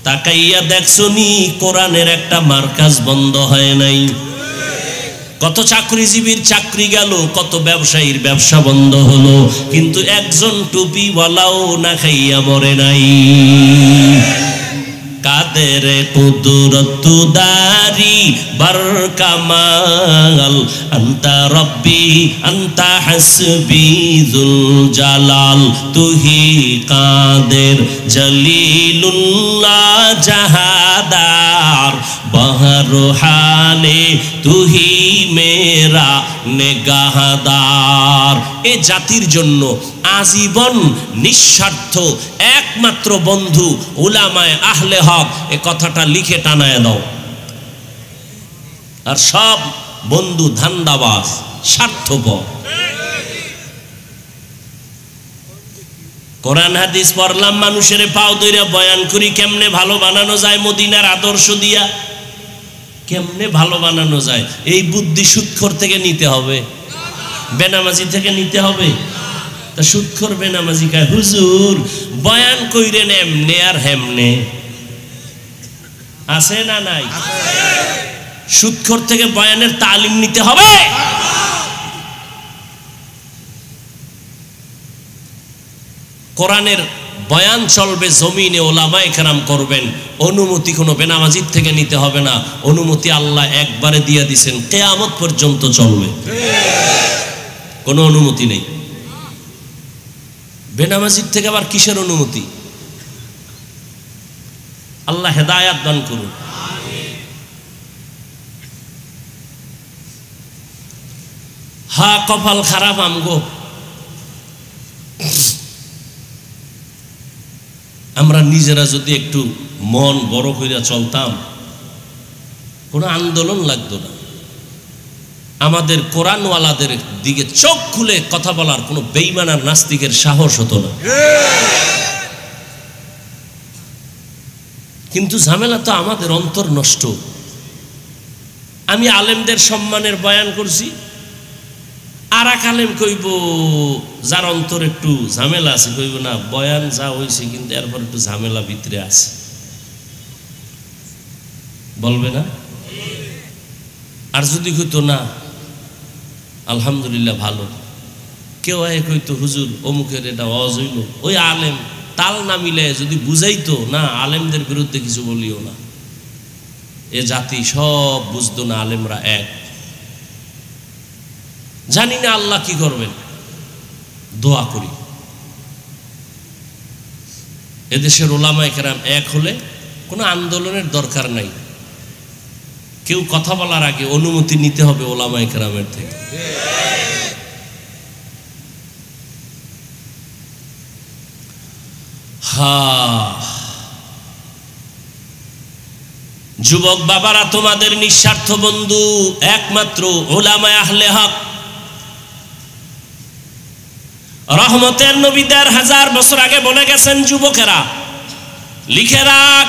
তাকাইয়া দেখছো নি কোরআনের একটা মার্কাজ বন্ধ হয় নাই? কত চাকরিজীবীর চাকরি গেল, কত ব্যবসায়ীর ব্যবসা বন্ধ হলো, কিন্তু একজন টুপিওয়ালাও না খাইয়া মরে নাই। কাদের কুদরত দারি বরকামাল, আন্তা রব্বি আন্তা হাসবি যুল জালাল, তুহি কাদের জলিলুল্লাহ জাহাদার, বহর হালে তুহি মেরা নেগাহদার। এ জাতির জন্য আজীবন নিঃস্বার্থ একমাত্র বন্ধু উলামায়ে আহলে হক, এ কথাটা লিখে টানায় দাও। আর সব বন্ধু ধান্দাবাজ, স্বার্থপর। কোরআন হাদিস পড়লাম, মানুষের পাও ধইরা বয়ান করি কেমনে ভালো বানানো যায়, মদিনার আদর্শ দিয়া কেমনে ভালো বানানো যায়। এই বুদ্ধি সুদখোর থেকে নিতে হবে, বেনামাজি থেকে নিতে হবে। তা সুদখোর বেনামাজি কয় হুজুর বয়ান কইরেন এমনে আর হেমনে, আছে না নাই? সুদখোর থেকে বয়ানের তালিম নিতে হবে। কোরআনের বয়ান চলবে জমিনে, ওলামায়ে কেরাম করবেন, অনুমতি কোনো বেনামাজির থেকে নিতে হবে না। অনুমতি আল্লাহ একবারে দিয়ে দিয়েছেন, কিয়ামত পর্যন্ত চলবে, কোনো অনুমতি নেই। বেনামাজির থেকে আবার কিসের অনুমতি? আল্লাহ হেদায়াত দান করুন। হা কপাল খারাপ আমগো, আমরা নিজেরা যদি একটু মন বড় কইরা চলতাম, কোনো আন্দোলন লাগতো না। আমাদের কোরআনওয়ালাদের দিকে চোখ খুলে কথা বলার কোনো বেঈমান আর নাস্তিকের সাহস হতো না। কিন্তু ঝামেলা তো আমাদের অন্তর নষ্ট। আমি আলেমদের সম্মানের বয়ান করছি, আর এক আলেম কইব যার অন্তর একটু ঝামেলা আছে, কইব না বয়ান যা হয়েছে কিন্তু এরপর একটু ঝামেলা ভিতরে আছে, বলবে না? আর যদি কইতো না আলহামদুলিল্লাহ ভালো, কেউ কইতো হুজুর অমুকের এটা ওয়াজ হইল, ওই আলেম তাল না মিলে যদি বুঝাইতো না আলেমদের বিরুদ্ধে কিছু বলিও না, এ জাতি সব বুঝতো না আলেমরা এক। জানি না আল্লাহ কি করবেন, দোয়া করি এদেশের ওলামায়ে কেরাম এক হলে কোনো আন্দোলনের দরকার নাই। কেউ কথা বলার আগে অনুমতি নিতে হবে ওলামায়ে কেরামের থেকে। যুবক বাবারা, তোমাদের নিঃস্বার্থ বন্ধু একমাত্র উলামায়ে আহলে হক। রহমতের নবী ১৫০০ বছর আগে বলে গেছেন, যুবকেরা লিখে রাখ,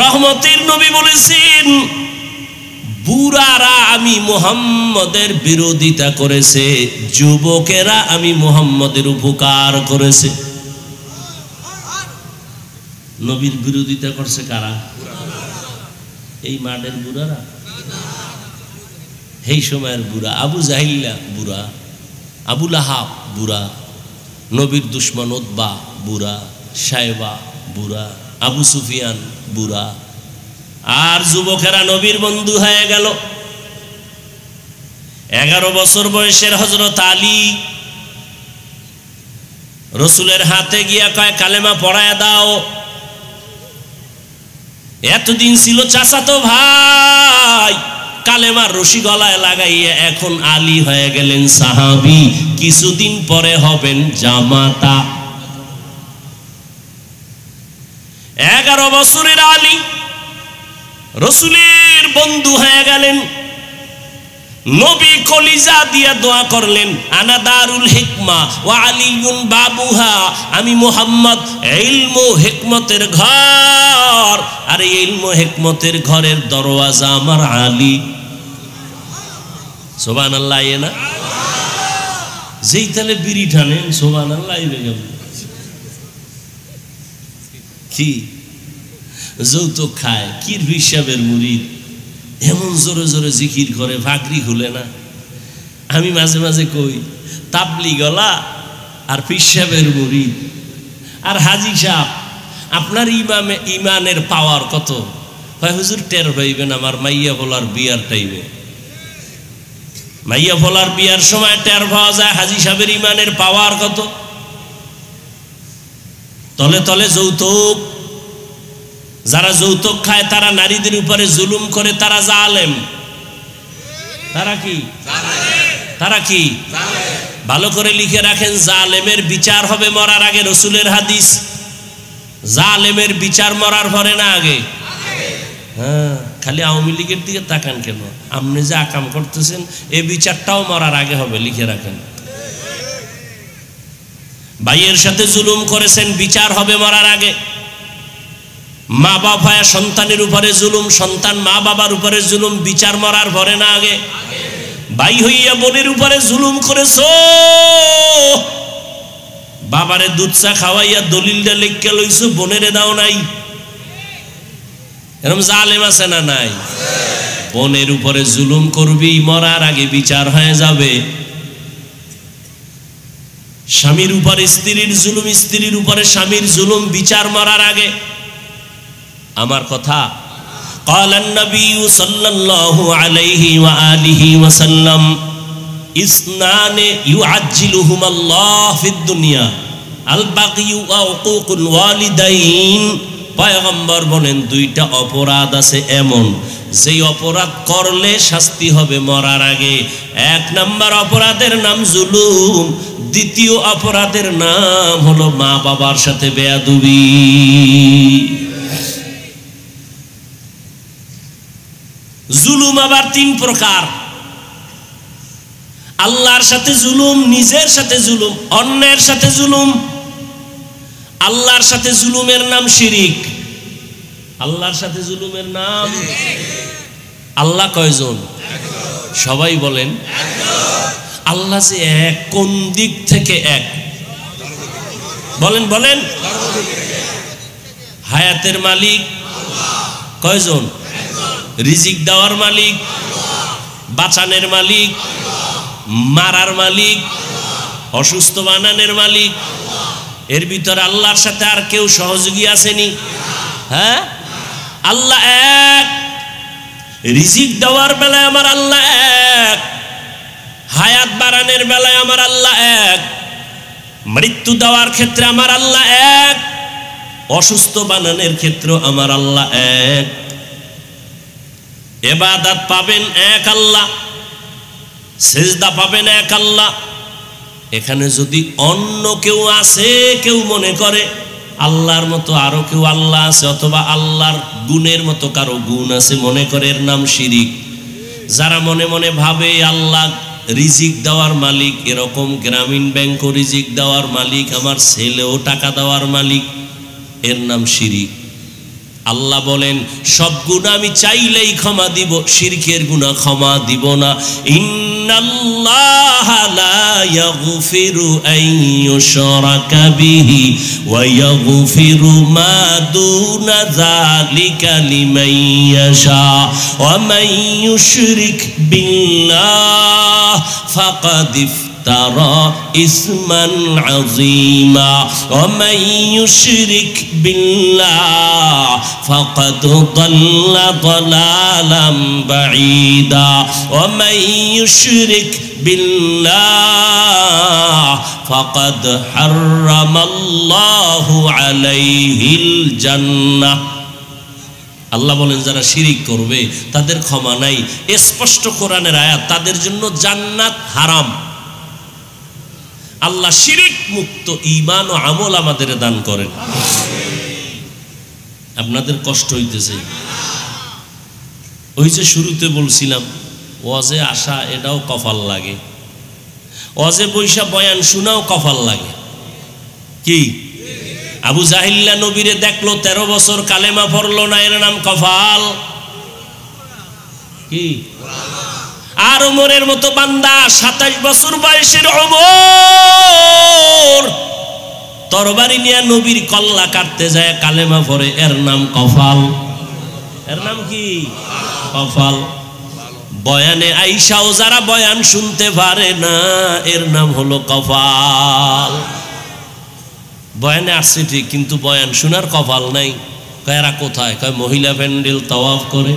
রহমতের নবী বলেছেন বুড়ারা আমি মুহাম্মদের বিরোধিতা করেছে, যুবকেরা আমি মুহাম্মদের উপকার করেছে। নবীর বিরোধিতা করছে কারা? এই মাঠের বুড়ারা, এই সময়ের বুড়া। আবু জাহিল্লা বুড়া, আবু লাহাব বুড়া, নবীর দুশ্মন উতবা বুড়া, সাইবা বুড়া, আবু সুফিয়ান বুড়া, আর যুবকেরা নবীর বন্ধু হয়ে গেল। 11 বছর বয়সের হযরত আলী রসুলের হাতে গিয়া কয় কালেমা পড়ায় দাও। এতদিন ছিল চাচাতো ভাই, কালেমার রশি গলায় লাগাইয়া এখন আলী হয়ে গেলেন সাহাবী, কিছুদিন পরে হবেন জামাতা। 11 বছরের আলী রসুলের বন্ধু হয়ে গেলেন। নবী কলিজা দিয়া দোয়া করলেন, আনা দারুল হিকমা ওয়া আলিয়ুন বাবুহা, আমি মুহাম্মদ ইলম ও হিকমতের ঘর, আর এই ইলম ও হিকমতের ঘরের দরওয়াজা আমার আলী। সুবহানাল্লাহ। না যেই তালে বিড়ি টানেন সুবহানাল্লাহ আইবে গেল কি যৌতুক খায়, কি হিসাবের মুরিদ, এমন জোরে জোরে জিকির করে ভাগরি খুলে না। আমি মাঝে মাঝে কই তাবলিগলা আর পিসাবের মুরিদ আর হাজি সাহেব, আপনার ইমানের পাওয়ার কত? হয় হুজুর টের পাইবেন আমার মাইয়া বলার বিয়ার টাইমে, মাইয়া বলার বিয়ার সময় টের পাওয়া যায় হাজি সাহেবের ইমানের পাওয়ার কত। তলে তলে যৌতুক, যারা যৌতুক খায় তারা নারীদের উপরে জুলুম করে, তারা জালেম। তারা কি? তারা কি? ভালো করে লিখে রাখেন, জালেমের বিচার হবে মরার আগে। রসুলের হাদিস, জালেমের বিচার মরার পরে না আগে। হ্যাঁ, খালি আওয়ামী লীগের দিকে তাকান কেন? আপনি যে আকাম করতেছেন এই বিচারটাও মরার আগে হবে, লিখে রাখেন। ভাইয়ের সাথে জুলুম করেছেন, বিচার হবে মরার আগে। মা বাবা সন্তানের উপরে জুলুম, সন্তান মা বাবার উপরে জুলুম, বিচার মরার পরে না আগে। ভাই হইয়া বোনের উপরে জুলুম করেছো, বাবারে দুধ চা খাওয়াইয়া দলিলটা লিখে লইছো, বোনেরে দাও নাই। এরকম জালেম আছে না নাই? বোনের উপরে জুলুম করবি, মরার আগে বিচার হয়ে যাবে। স্বামীর উপরে স্ত্রীর জুলুম, স্ত্রীর উপরে স্বামীর জুলুম, বিচার মরার আগে। আমার কথা, ক্বালান নবী সাল্লাল্লাহু আলাইহি ওয়া আলিহি ওয়া সাল্লাম, ইসনানে ইউআজ্জিলুহুমাল্লাহ ফিদ দুনিয়া, আল বাগয়ু ওয়া উকুকুল ওয়ালিদাইন। পয়গম্বর বলেন দুইটা অপরাধ আছে এমন, যেই অপরাধ করলে শাস্তি হবে মরার আগে। 1 নম্বর অপরাধের নাম জুলুম, দ্বিতীয় অপরাধের নাম হলো মা বাবার সাথে বেয়াদবি। জুলুম আবার 3 প্রকার। আল্লাহর সাথে জুলুম, নিজের সাথে জুলুম, অন্যের সাথে জুলুম। আল্লাহর সাথে জুলুমের নাম শিরিক, আল্লাহর সাথে জুলুমের নাম। আল্লাহ কয়জন? সবাই বলেন আল্লাহ যে এক, কোন দিক থেকে এক? বলেন বলেন। হায়াতের মালিক কয়জন? রিজিক দেওয়ার মালিক, বাঁচানের মালিক, মারার মালিক, অসুস্থ বানানোর মালিক। এর ভিতরে আল্লাহর সাথে আর কেউ সহযোগী আসেনি? হ্যাঁ, আল্লাহ এক। রিজিক দেওয়ার বেলায় আমার আল্লাহ এক, হায়াত বাড়ানোর বেলায় আমার আল্লাহ এক, মৃত্যু দেওয়ার ক্ষেত্রে আমার আল্লাহ এক, অসুস্থ বানানোর ক্ষেত্রে আমার আল্লাহ এক। ইবাদত পাবেন এক আল্লাহ, সিজদা পাবেন এক আল্লাহ। এখানে যদি অন্য কেউ আছে, কেউ মনে করে আল্লাহর মতো আরো কেউ আল্লাহ আছে, অথবা আল্লাহর গুণের মতো কারো গুণ আছে, মনে করে, এর নাম শিরিক। যারা মনে মনে ভাবে আল্লাহ রিজিক দেওয়ার মালিক, এরকম গ্রামীণ ব্যাংকও রিজিক দেওয়ার মালিক, আমার ছেলেও টাকা দেওয়ার মালিক, এর নাম শিরিক। আল্লাহ বলেন সব গুনাহ আমি চাইলেই ক্ষমা দিব, শিরকের গুনাহ ক্ষমা দিব না। ইন্নাল্লাহা লা ইয়াগফিরু আন ইউশরাকা বিহি ওয়া ইয়াগফিরু মা দুনা যালিকা লিমান ইয়াশা ওয়া মান ইউশরিক বিল্লাহ ফাকাদ ترى اسما عظيما ومن يشرك بالله فقد ضل ضلالا بعيدا ومن يشرك بالله فقد حرم الله عليه الجنة। আল্লাহ বলেন যারা শিরিক করবে তাদের ক্ষমা নাই। স্পষ্ট কোরআনের আয়াত, তাদের জন্য জান্নাত হারাম। আল্লাহ শিরিক মুক্ত ঈমান ও আমল আমাদের দান করেন। আপনাদের কষ্ট হইতেছে? ওই যে শুরুতে বলছিলাম ওয়াজে আসা এটাও কপাল লাগে, ওয়াজে বৈশা বয়ান শোনাও কপাল লাগে। কি আবু জাহিল্লা নবীরে দেখলো 13 বছর কালেমা পড়লো না, এর নাম কপাল। কি আর ওমরের মতো বান্দা 27 বছর বয়সের ওমর তরবারি নিয়ে নবীর কল্লা কাটতে যায়, কালেমা পড়ে, এর নাম কপাল। এর নাম কি? কপাল। বয়ানে আইসাও যারা বয়ান শুনতে পারে না, এর নাম হলো কপাল। বয়ানে আসছে ঠিক, কিন্তু বয়ান শোনার কপাল নাই। কয় এরা কোথায়? কয় মহিলা প্যান্ডেল তাওয়াফ করে,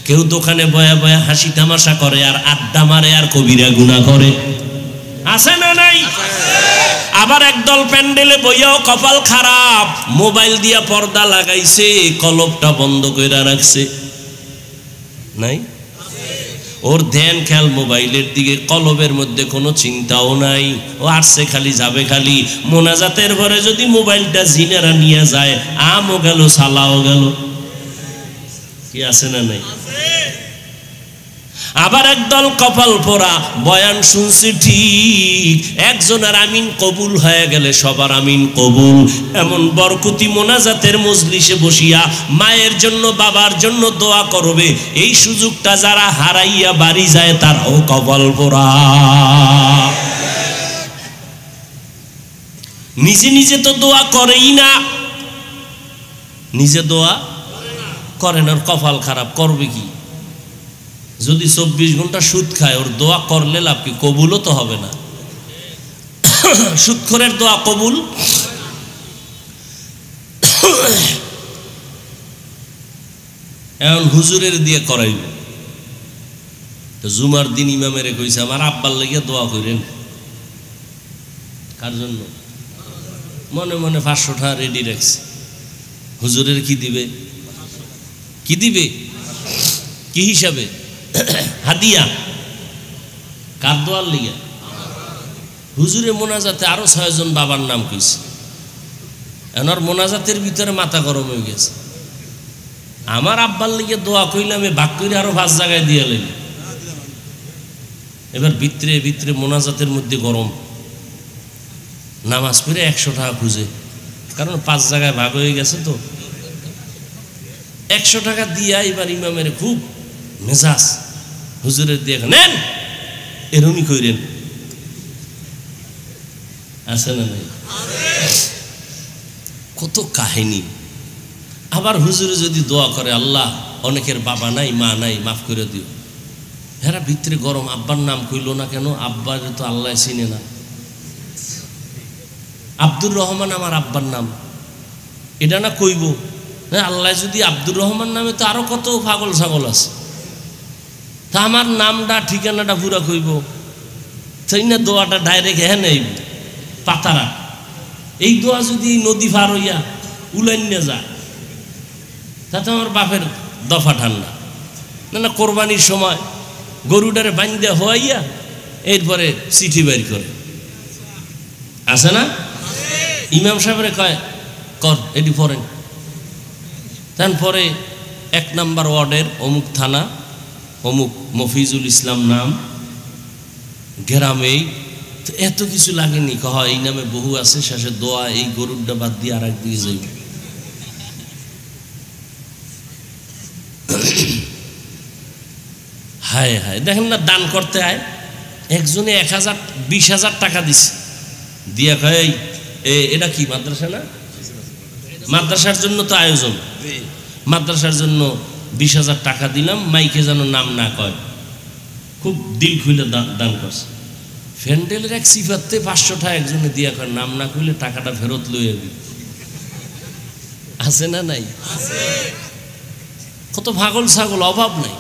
কেউ দোকানে বয়া বয়া হাসি তামাশা করে, আর আড্ডা মারে, আর কবিরা গুনাহ করে। আছে না নাই? আবার একদল প্যান্ডেলে বইয়াও কপাল খারাপ, মোবাইল দিয়া পর্দা লাগাইছে, কলবটা বন্ধ করে রাখছে। নাই? ওর ধ্যান খেয়াল মোবাইলের দিকে, কলবের মধ্যে কোনো চিন্তাও নাই। ও আসছে খালি, যাবে খালি। মোনাজাতের ঘরে যদি মোবাইলটা জিনেরা নিয়ে যায়, আমও গেল, সালাও গেল। কি আছে না নাই? আবার একদল কপাল পোড়া, বয়ান শুনছি ঠিক, একজনের আমিন কবুল হয়ে গেলে সবার আমিন কবুল। এমন বরকতি মোনাজাতের মজলিসে বসিয়া মায়ের জন্য, বাবার জন্য দোয়া করবে, এই সুযোগটা যারা হারাইয়া বাড়ি যায় তারাও কপাল পোড়া। নিজে নিজে তো দোয়া করেই না, নিজে দোয়া করে না, কপাল খারাপ। করবে কি? যদি 24 ঘন্টা সুদ খায়, ওর দোয়া করলে লাভ কি? কবুলও তো হবে না। সুদখোরের দোয়া কবুল। এখন হুজুরের দিয়ে করাইবে। তো জুমার দিন ইমামের কইছে আমার আব্বার লাগিয়া দোয়া করেন। কার জন্য? মনে মনে 500 টাকা রেডি রাখছে। হুজুরের কি দিবে? কি দিবে? কি হিসাবে? হাদিয়া। কার দোয়ার লিগে? হুজুরে মোনাজাতে আরো 6 জন বাবার নাম কইছে। এনার মোনাজাতের ভিতরে মাথা গরম হয়ে গেছে। আমার আব্বার লিগে দোয়া কইলাম, ভাগ করে আরো 5 জায়গায় দিয়ে লেগে। এবার ভিতরে ভিতরে মোনাজাতের মধ্যে গরম, নামাজ পড়ে 100 টাকা খুঁজে, কারণ 5 জায়গায় ভাগ হয়ে গেছে। তো 100 টাকা দিয়া এবার ইমামের খুব মেজাজ, হুজুরের দিয়ে নেন এরমই কইরেন, আছে না নাই? কত কাহিনী। আবার হুজুরে যদি দোয়া করে, আল্লাহ অনেকের বাবা নাই মা নাই, মাফ করে দিও। এরা ভিতরে গরম, আব্বার নাম কইল না কেন? আব্বার তো আল্লাহ চিনে না। আব্দুর রহমান আমার আব্বার নাম, এটা না কইব? আল্লাহ যদি আব্দুর রহমান নামে তো আরো কত পাগল ছাগল আছে, তা আমার নামটা ঠিকানাটা পুরা কইব, তাই না? দোয়াটা ডাইরেক্ট হ্যাঁ নেই পাতারা। এই দোয়া যদি নদী পার হইয়া উলাইন্যা যায়, তাতে আমার বাপের দফা ঠান্ডা। না না, কোরবানির সময় গরুটারে বান্ধে হইয়া এরপরে চিঠি বের করে, আছে না? ইমাম সাহেবের কয় কর এটি পড়েন, তারপরে 1 নম্বর ওয়ার্ডের অমুক থানা, অমুক মফিজুল ইসলাম নাম, গ্রামেই। তো এত কিছু লাগেনি, কহ এই নামে বহু আছে, শেষে দোয়া এই গরুরটা বাদ দিয়ে আর একদিকে যাইব। হায় হায়, দেখেন না দান করতে আয়, একজনে 20,000 টাকা দিছে, দিয়া কয় এটা কি মাদ্রাসা না? মাদ্রাসার জন্য তো আয়োজন, মাদ্রাসার জন্য 20,000 টাকা দিলাম, মাইকে যেন নাম না কয়। খুব দিল খুলে দান করছে। ফ্যান্ডেলের এক সিফাতে 500 টাকা একজনে দিয়া কয় নাম না কইলে টাকাটা ফেরত লইয়া দিই, আছে না নাই? কত পাগল ছাগল, অভাব নাই।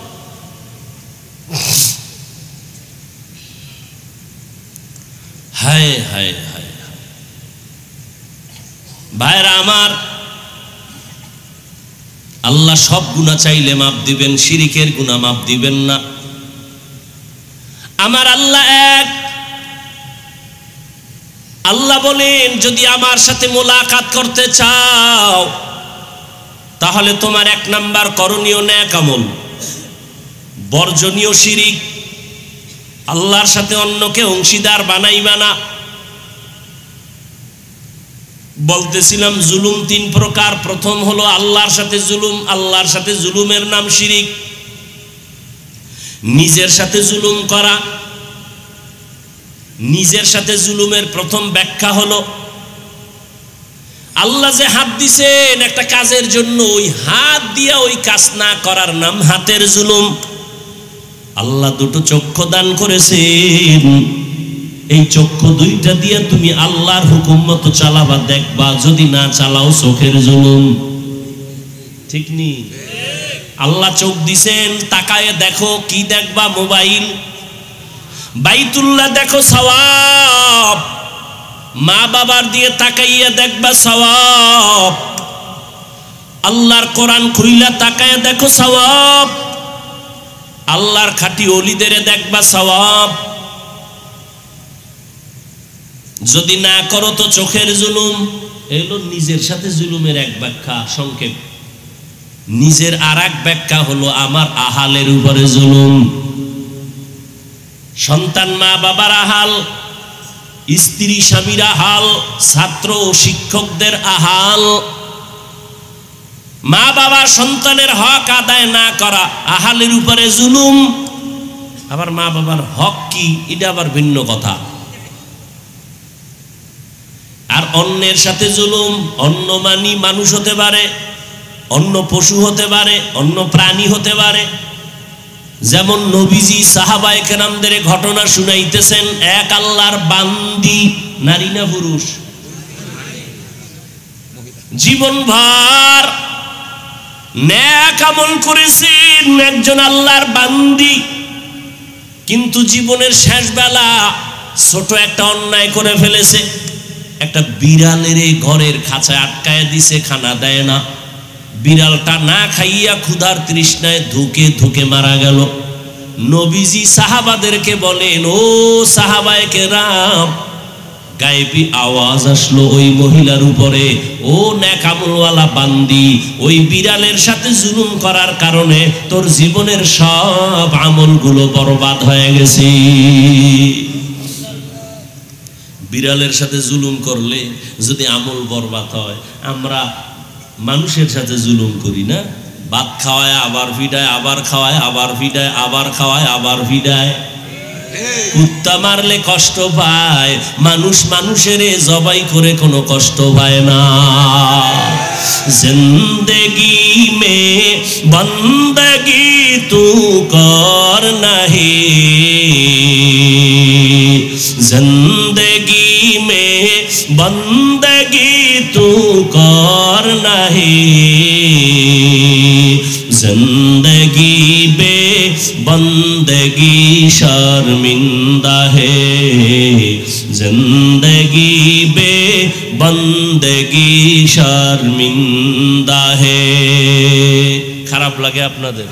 হায় হায় হায় ভাইরা আমার, আল্লাহ সব গুনাহ চাইলে মাফ দিবেন, শিরিকের গুনাহ মাফ দিবেন না। আমার আল্লাহ এক। আল্লাহ বলেন, যদি আমার সাথে মোলাকাত করতে চাও তাহলে তোমার 1 নাম্বার করণীয় নেক আমল, বর্জনীয় শিরিক, আল্লাহর সাথে অন্যকে অংশীদার বানাইবা না। বলতেছিলাম জুলুম 3 প্রকার। প্রথম হলো আল্লাহর সাথে জুলুম, আল্লাহর সাথে জুলুমের নাম শিরিক। নিজের সাথে জুলুম করা, নিজের সাথে জুলুমের প্রথম ব্যাখ্যা হলো আল্লাহ যে হাত দিছেন একটা কাজের জন্য, ওই হাত দিয়া ওই কাজ না করার নাম হাতের জুলুম। আল্লাহ 2টো চক্ষু দান করেছেন, এই চক্ষু 2টা দিয়ে তুমি আল্লাহর হুকুম মতো চালাবা, দেখবা যদি না চালাও চোখের জুলুম। ঠিক নি? আল্লাহ চোখ দিছেন, তাকায়ে দেখো, কি দেখবা? মোবাইল। বাইতুল্লাহ দেখো, সওয়াব। মা বাবার দিয়ে তাকাইয়া দেখবা, সওয়াব। আল্লাহর কোরআন খুইলা তাকায়ে দেখো, সওয়াব। আল্লাহর খাঁটি ওলিদের দেখবা, সওয়াব। যদি না করো তো চোখের জুলুম। এলো নিজের সাথে জুলুমের এক ব্যাখ্যা, সংক্ষেপ। নিজের আর এক ব্যাখ্যা হলো আমার আহালের উপরে জুলুম। সন্তান মা বাবার আহাল, স্ত্রী স্বামীর আহাল, ছাত্র ও শিক্ষকদের আহাল। মা বাবা সন্তানের হক আদায় না করা আহালের উপরে জুলুম। আবার মা বাবার হক কি, এটা আবার ভিন্ন কথা। আর অন্যের সাথে জুলুম, অন্য মানি মানুষ হতে পারে, অন্য পশু হতে পারে, অন্য প্রাণী হতে পারে। যেমন নবীজি সাহাবায়ে কেরামদের ঘটনা শুনাইতেছেন, এক আল্লাহর বান্দি, নারী না পুরুষ, জীবনভর নেক আমল করেছেন, একজন আল্লাহর বান্দি, কিন্তু জীবনের শেষ বেলা ছোট একটা অন্যায় করে ফেলেছে। একটা বিড়ালের ঘরের খাঁচায় আটকায় দিছে, খানা দেয় না। বিড়ালটা না খাইয়া ক্ষুধার তৃষ্ণায় ধুকে ধুকে মারা গেল। নবীজি সাহাবাদেরকে বলেন, ও সাহাবায়ে কেরাম, গায়েবী আওয়াজ আসলো ওই মহিলার উপরে, ও নেক আমলওয়ালা বান্দি, ওই বিড়ালের সাথে জুলুম করার কারণে তোর জীবনের সব আমলগুলো বরবাদ হয়ে গেছে। বিড়ালের সাথে জুলুম করলে যদি আমল বরবাদ হয়, আমরা মানুষের সাথে জুলুম করি না, ভাত খাওয়ায় আবার ফিডায়, আবার খাওয়ায় আবার ফিডায়, আবার খাওয়ায় আবার ফিডায়। কুত্তা মারলে কষ্ট পায়, মানুষ মানুষের জবাই করে কোনো কষ্ট পায় না। জিন্দেগি মে বন্দগি তু কর নাহি, জিন্দেগি মে বন্দগি তু কর নাহি, जिंदगी बे बंदगी शर्मिंदा है, जिंदगी बे बंदगी शर्मिंदा है। খারাপ লাগে আপনাদের?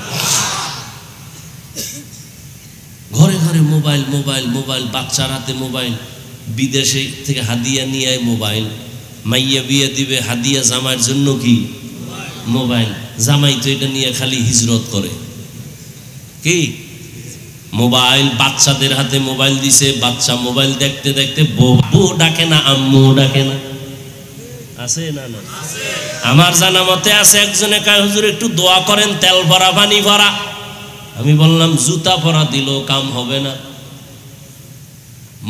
ঘরে ঘরে মোবাইল মোবাইল মোবাইল, বাচ্চার হাতে মোবাইল, বিদেশে থেকে হাদিয়া নিয়ে আয় মোবাইল, মাইয়া বিয়ে দিবে হাদিয়া জামাইয়ের জন্য কি মোবাইল, জামাই তো এটা নিয়ে খালি হিজরত করে। কি মোবাইল, বাচ্চাদের হাতে মোবাইল দিছে, বাচ্চা মোবাইল দেখতে দেখতে বউ ডাকে না, আম্মু ডাকে না, আছে না? না, আমার জানা মতে আছে। একজনে কয় হুজুর একটু দোয়া করেন, তেল ভরা পানি ভরা। আমি বললাম জুতা পরা দিলেও কাম হবে না।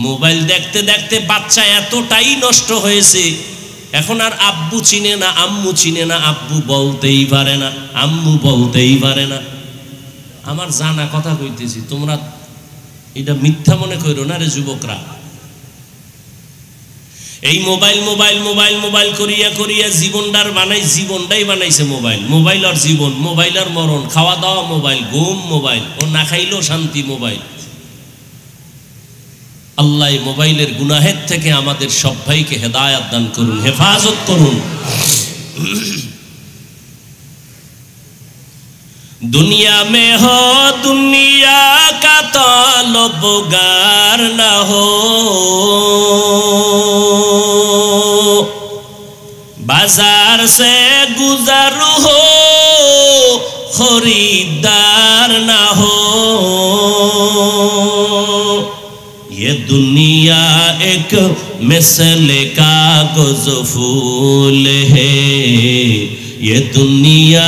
মোবাইল দেখতে দেখতে বাচ্চা এতটাই নষ্ট হয়েছে, এখন আর আব্বু চিনে না, আম্মু চিনে না, আব্বু বলতেই পারে না, আম্মু বলতেই পারে না। আমার জানা কথা কইতেছি, তোমরা এটা মিথ্যা মনে করো না রে যুবকরা। এই মোবাইল মোবাইল মোবাইল মোবাইল করিয়া করিয়া জীবনটার জীবনটাই বানাইছে মোবাইল। মোবাইল আর জীবন, মোবাইল আর মরণ, খাওয়া দাওয়া মোবাইল, ঘুম মোবাইল, ও না খাইলেও শান্তি মোবাইল। আল্লাহ মোবাইলের গুনাহের থেকে আমাদের সব ভাইকে হেদায়াত দান করুন, হেফাজত করুন। दुनिया में हो दुनिया का तलबगार ना हो, बाजार से गुजर हो खरीदार ना हो। ये दुनिया एक मिसले कागज फूल है, ये दुनिया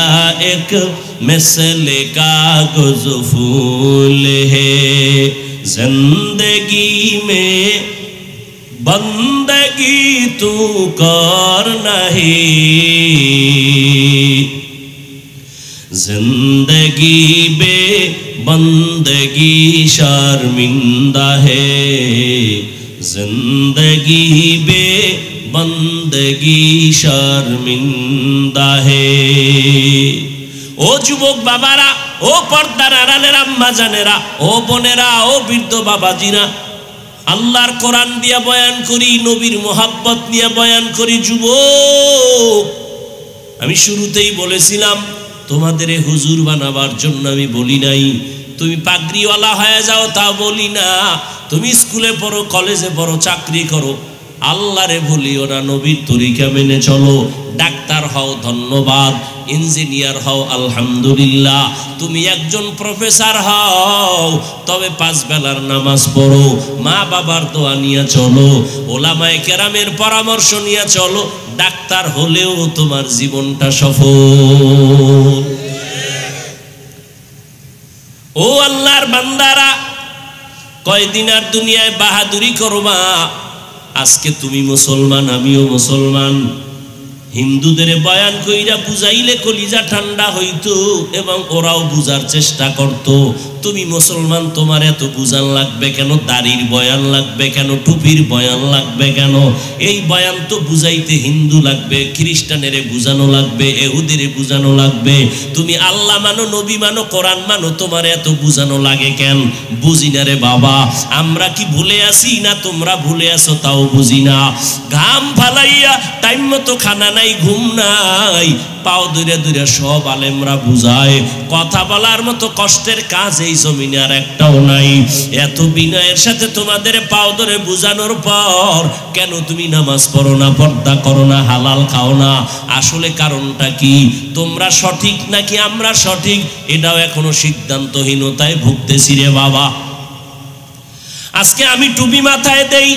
एक मिसले कागज फूल है। जिंदगी में बंदगी तू कर नहीं, जिंदगी बे बंदगी शर्मिंदा है, जिंदगी बे बंदगी शर्मिंदा है। ও যুবক বাবারা, ও পর্দার আড়ালের আম্মা জানেরা, ও বোনেরা, ও বৃদ্ধ বাবাজিরা, আল্লাহর কোরআন দিয়া বয়ান করি, নবীর মোহাব্বত নিয়ে বয়ান করি। যুবক, আমি শুরুতেই বলেছিলাম তোমাদের হুজুর বানাবার জন্য আমি বলি নাই তুমি পাগড়িওয়ালা হয়ে যাও, তা বলি না। তুমি স্কুলে পড়ো, কলেজে পড়ো, চাকরি করো, আল্লাহরে ভুলিও না, নবীর তরিকা মেনে চলো। ডাক্তার হও, ধন্যবাদ। ইঞ্জিনিয়ার হও, আলহামদুলিল্লাহ। তুমি একজন প্রফেসর হও, তবে 5 বেলার নামাজ পড়ো, মা বাবার দোয়া নিয়ে চলো, ওলামায়ে কেরামের পরামর্শ নিয়ে চলো। ডাক্তার হলেও তোমার জীবনটা সফল। ও আল্লাহর বান্দারা, কয়দিন আর দুনিয়ায় বাহাদুরি করবা? আজকে তুমি মুসলমান, আমিও মুসলমান। হিন্দুদের বয়ান কইরা বুঝাইলে কলিজা ঠান্ডা হইতো এবং ওরাও বুঝার চেষ্টা করত। তুমি মুসলমান, তোমার এত বুঝান লাগবে কেন? দাড়ির বয়ান লাগবে কেন? টুপির বয়ান লাগবে কেন? এই বয়ান তো বুঝাইতে হিন্দু লাগবে, খ্রিস্টানের বুঝানো লাগবে, ইহুদের বুঝানো লাগবে। তুমি আল্লাহ মানো, নবী মানো, কোরআন মানো, তোমার এত বুঝানো লাগে কেন? বুঝি না রে বাবা। আমরা কি ভুলে আসি না তোমরা ভুলে আসো তাও বুঝি না। ঘাম ফালাইয়া টাইম মতো খানা নাই, ঘুম নাই, পাও দূরে দূরে সব আলেমরা বুঝায়। কথা বলার মতো কষ্টের কাজ এই জমিনে আর একটাও নাই। এত বিনয়ের সাথে তোমাদের পাও ধরে বুঝানোর পর কেন তুমি নামাজ পড়ো না, পর্দা করো না, হালাল খাও না? আসলে কারণটা কি? তোমরা সঠিক নাকি আমরা সঠিক, এটাও এখনো সিদ্ধান্তহীনতায় ভুগতেছি রে বাবা। আজকে আমি টুপি মাথায় দেই,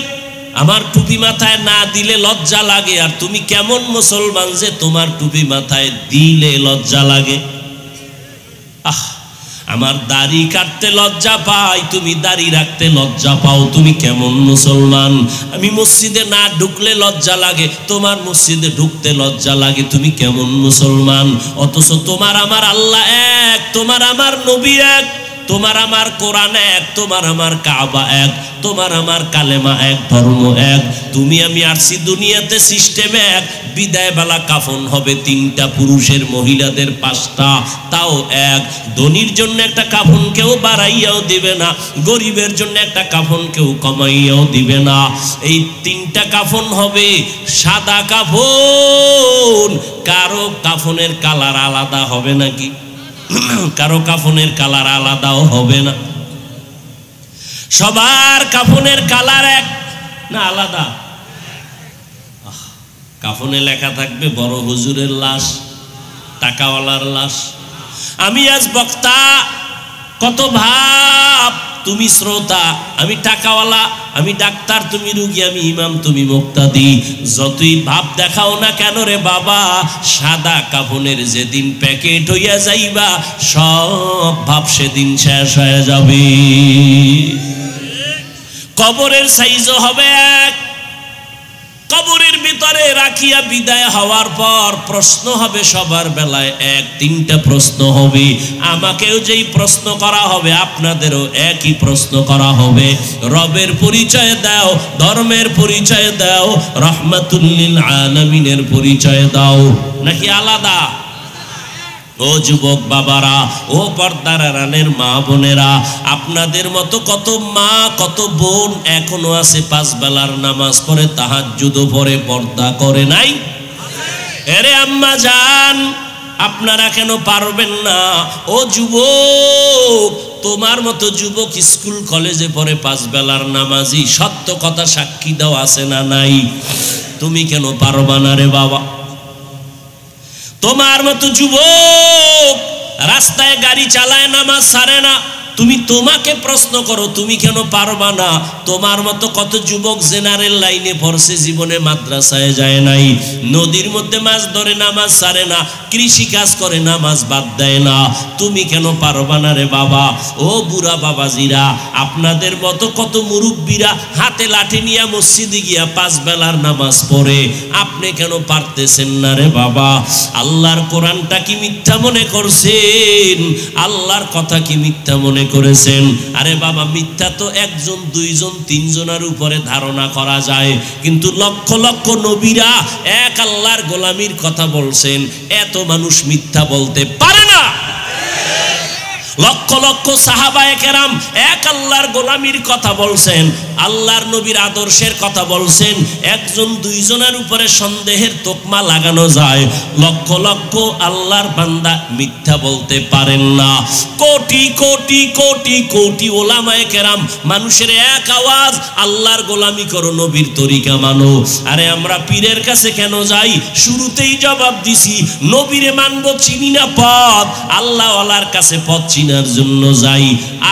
আমার টুপি মাথায় না দিলে লজ্জা লাগে। আর তুমি কেমন মুসলমান যে তোমার টুপি মাথায় দিলে লজ্জা লাগে? আমার দাড়ি কাটতে লজ্জা পাই, তুমি দাড়ি রাখতে লজ্জা পাও, তুমি কেমন মুসলমান? আমি মসজিদে না ঢুকলে লজ্জা লাগে, তোমার মসজিদে ঢুকতে লজ্জা লাগে, তুমি কেমন মুসলমান? অথচ তোমার আমার আল্লাহ এক, তোমার আমার নবী এক, তোমার আমার কোরআন এক, তোমার আমার কাবা এক, তোমার আমার কালেমা এক, ধর্ম এক। তুমি আমি আসছি দুনিয়াতে সিস্টেম এক। বিদায় বেলা কাফন হবে 3টা, পুরুষের মহিলাদের 5টা, তাও এক। ধনীর জন্য একটা কাফন কেউ বাড়াইয়াও দিবে না, গরিবের জন্য একটা কাফন কেউ কমাইয়াও দিবে না। এই 3টা কাফন হবে সাদা কাফন। কারো কাফনের কালার আলাদা হবে নাকি? কারো কাফনের কালার আলাদাও হবে না। সবার কাফনের কালার এক না আলাদা? কাফনে লেখা থাকবে বড় হুজুরের লাশ, টাকাওয়ালার লাশ। আমি আজ বক্তা, কত ভাব, তুমি শ্রোতা, আমি টাকাওয়ালা, আমি ডাক্তার, তুমি রুগী, আমি ইমাম, তুমি মুক্তাদি। যতই ভাব দেখাও না কেন রে বাবা, সাদা কাফনের যেদিন প্যাকেট হইয়া যাইবা, সব ভাব সেদিন শেষ হয়ে যাবে। কবরের সাইজও হবে এক। কবরের ভিতরে রাখিয়া বিদায় হওয়ার পর প্রশ্ন হবে সবার বেলায় এক। 3টা প্রশ্ন হবে। আমাকেও যেই প্রশ্ন করা হবে, আপনাদেরও একই প্রশ্ন করা হবে। রবের পরিচয় দাও, ধর্মের পরিচয় দাও, রহমাতুল লিল আলামিনের পরিচয় দাও, নাকি আলাদা? ও যুবক বাবারা, ও পর্দার আড়ালের মা বোনেরা, আপনাদের মতো কত মা কত বোন এখনো আছে 5 বেলার নামাজ পড়ে, তাহাজ্জুদও পড়ে, পর্দা করে নাই? এরে আম্মা জান, আপনারা কেন পারবেন না? ও যুবক, তোমার মতো যুবক স্কুল কলেজে পড়ে 5 বেলার নামাজি, সত্য কথা সাক্ষী দাও, আছে না নাই? তুমি কেন পারবা না রে বাবা? তোমার মতো যুবক রাস্তায় গাড়ি চালায়, নামাজ ছাড়ে না, তুমি তোমাকে প্রশ্ন করো, তুমি কেন পারবা না? তোমার মতো কত যুবক জেনারেল লাইনে পড়ছে, জীবনে মাদ্রাসায় যায় নাই, নদীর মধ্যে মাছ ধরে, নামাজ ছাড়ে না, কৃষি কাজ করে, নামাজ বাদ দেয় না, তুমি কেন পারবা না রে বাবা? ও বুড়া বাবাজিরা, আপনাদের মতো কত মুরব্বীরা হাতে লাঠি নিয়ে মসজিদে গিয়া 5 বেলার নামাজ পড়ে, আপনি কেন পারতেছেন না রে বাবা? আল্লাহর কোরআনটা কি মিথ্যা মনে করছেন? আল্লাহর কথা কি মিথ্যা মনে করেছেন? আরে বাবা, মিথ্যা তো 1 জন 2 জন 3 জনের উপরে ধারণা করা যায়, কিন্তু লক্ষ লক্ষ নবীরা এক আল্লাহর গোলামির কথা বলছেন, এত মানুষ মিথ্যা বলতে পারে না। লক্ষ লক্ষ সাহাবায়ে কেরাম এক আল্লাহর গোলামির কথা বলছেন, আল্লাহর নবীর আদর্শের কথা বলছেন। 1 জন 2 জনের উপরে সন্দেহের তোকমা লাগানো যায়, লক্ষ লক্ষ আল্লাহর বান্দা মিথ্যা বলতে পারেন না। কোটি কোটি কোটি কোটি ওলামায়ে কেরাম মানুষের এক আওয়াজ, আল্লাহর গোলামি করো, নবীর তরিকা মানো। আরে আমরা পীরের কাছে কেন যাই? শুরুতেই জবাব দিছি, নবীরে মানবো, চিনি না পথ, আল্লাহওয়ালার কাছে পথ চিনার জন্য যাই।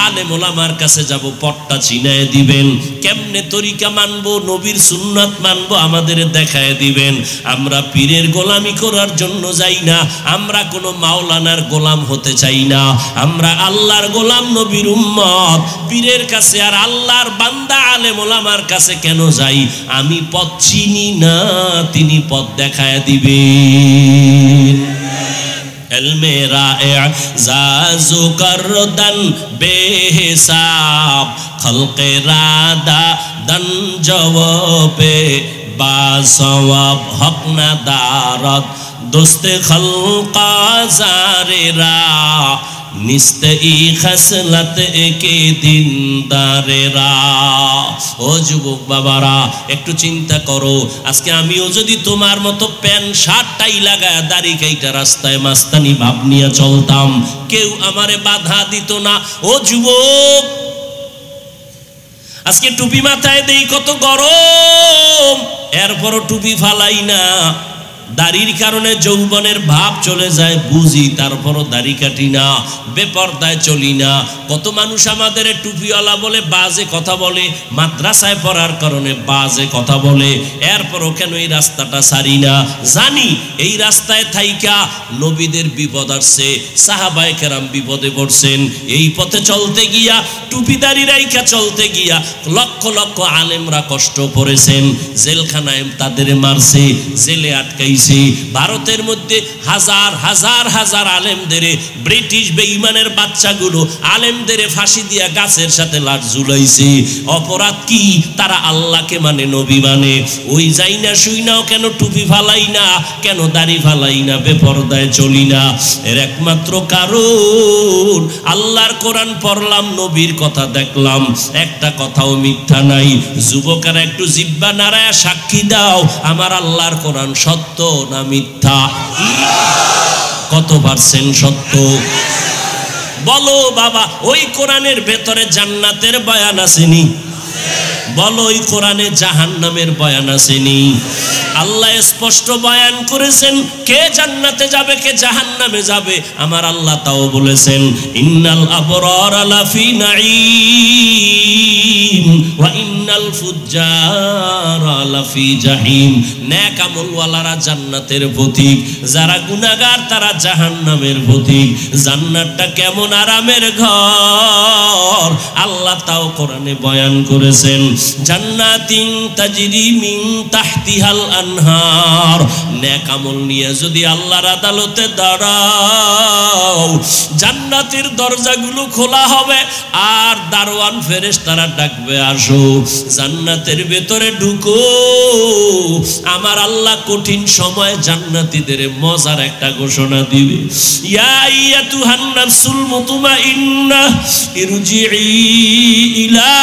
আলেম ওলামার কাছে যাব, পথটা চিনায় দিবেন। কেমনে তরিকা মানবো, নবীর সুন্নাত মানবো, আমাদের দেখায় দিবেন। আমরা পীরের গোলামি করার জন্য যাই না, আমরা কোনো মাওলানার গোলাম হতে চাই না, আমরা আল্লাহর গোলাম, নবীর উম্মত। পীরের কাছে আর আল্লাহর বান্দা আলেম ওলামার কাছে কেন যাই? আমি পথ চিনি না, তিনি পথ দেখায় দিবেন। মেরা এজাজু করদন বেহিসাব, খলকে রাদা দন জওয়াবে বাসওয়াব, হক না দারত দোস্তে খলকা জারেরা, নিস্তে ই খসলত একে দিনদারেরা। ও যুবক বাবারা, একটু চিন্তা করো, আজকে আমিও যদি তোমার মতো প্যান্ট শার্ট টাই লাগায় দাড়ি কাইটা রাস্তায় মাস্তানি ভাব নিয়ে চলতাম, কেউ আমারে বাধা দিত না। ও যুবক, আজকে টুপি মাথায় দেই, কত গরম, এরপরও টুপি ফালাই না। দাড়ির কারণে যৌবনের ভাব চলে যায় বুঝি, তারপরও দাড়ি কাটি না, বেপরদায় চলি না। কত মানুষ আমাদের টুপিওয়ালা বলে বাজে কথা বলে, মাদ্রাসায় পড়ার কারণে বাজে কথা বলে, এরপরও কেন এই রাস্তাটা ছাড়ি না? জানি এই রাস্তায় থাইকা নবীদের বিপদ আসছে, সাহাবায়ে কেরাম বিপদে পড়ছেন। এই পথে চলতে গিয়া, টুপিদারি রাইখা চলতে গিয়া লক্ষ লক্ষ আলেমরা কষ্ট পড়েছেন, জেলখানায় তাদের মারছে, জেলে আটকাইছে। ভারতের মধ্যে হাজার হাজার হাজার আলেমদের ব্রিটিশ বেঈমানের বাচ্চাগুলো আলেমদের ফাঁসি দিয়া গাছের সাথে লাট ঝুলাইছে। অপরাধ কি? তারা আল্লাহকে মানে, নবী মানে। ওই যাই না শুই নাও কেন টুপি ফালাই না, কেন দাড়ি ফালাই না, বেপরদায় চলি না? এর একমাত্র কারণ আল্লাহর কোরআন পড়লাম, নবীর কথা দেখলাম, একটা কথাও মিথ্যা নাই। যুবকেরা একটু জিহ্বা নাড়ায়া সাক্ষী দাও, আমার আল্লাহর কোরআন সত্য না মিথ্যা? কত পার্সেন্ট সত্য বলো বাবা? ওই কোরআনের ভেতরে জান্নাতের বয়ান আসেনি? বলো ওই কোরআনে জাহান্নামের বয়ান আসেনি? আল্লাহ স্পষ্ট বয়ান করেছেন কে জান্নাতে যাবে কে জাহান্নামে যাবে। আমার আল্লাহ তাও বলেছেন, ইন্নাল আবরারা লাফি নাঈম ওয়া ইন্নাল ফুজ্জারা লাফি জাহিম। নেক আমলওয়ালারা জান্নাতের পথিক, যারা গুনাহগার তারা জাহান্নামের পথিক। জান্নাতটা কেমন আরামের ঘর, আল্লাহ তাও কোরআনে বয়ান করেছেন। জান্নাতিন তাজরি মিন তাহতিহাল আনহার। নেক আমল নিয়ে যদি আল্লাহর আদালতে দাঁড়াও, জান্নাতের দরজাগুলো খোলা হবে আর দারওয়ান ফেরেশতারা ডাকবে, আসো জান্নাতের ভেতরে ঢুকো। আমার আল্লাহ কঠিন সময় জান্নাতীদের মজার একটা ঘোষণা দিবে, ইয়া আইয়াতুহান নাফসুল মুতমাইন্নাহ ইরজিই ইলা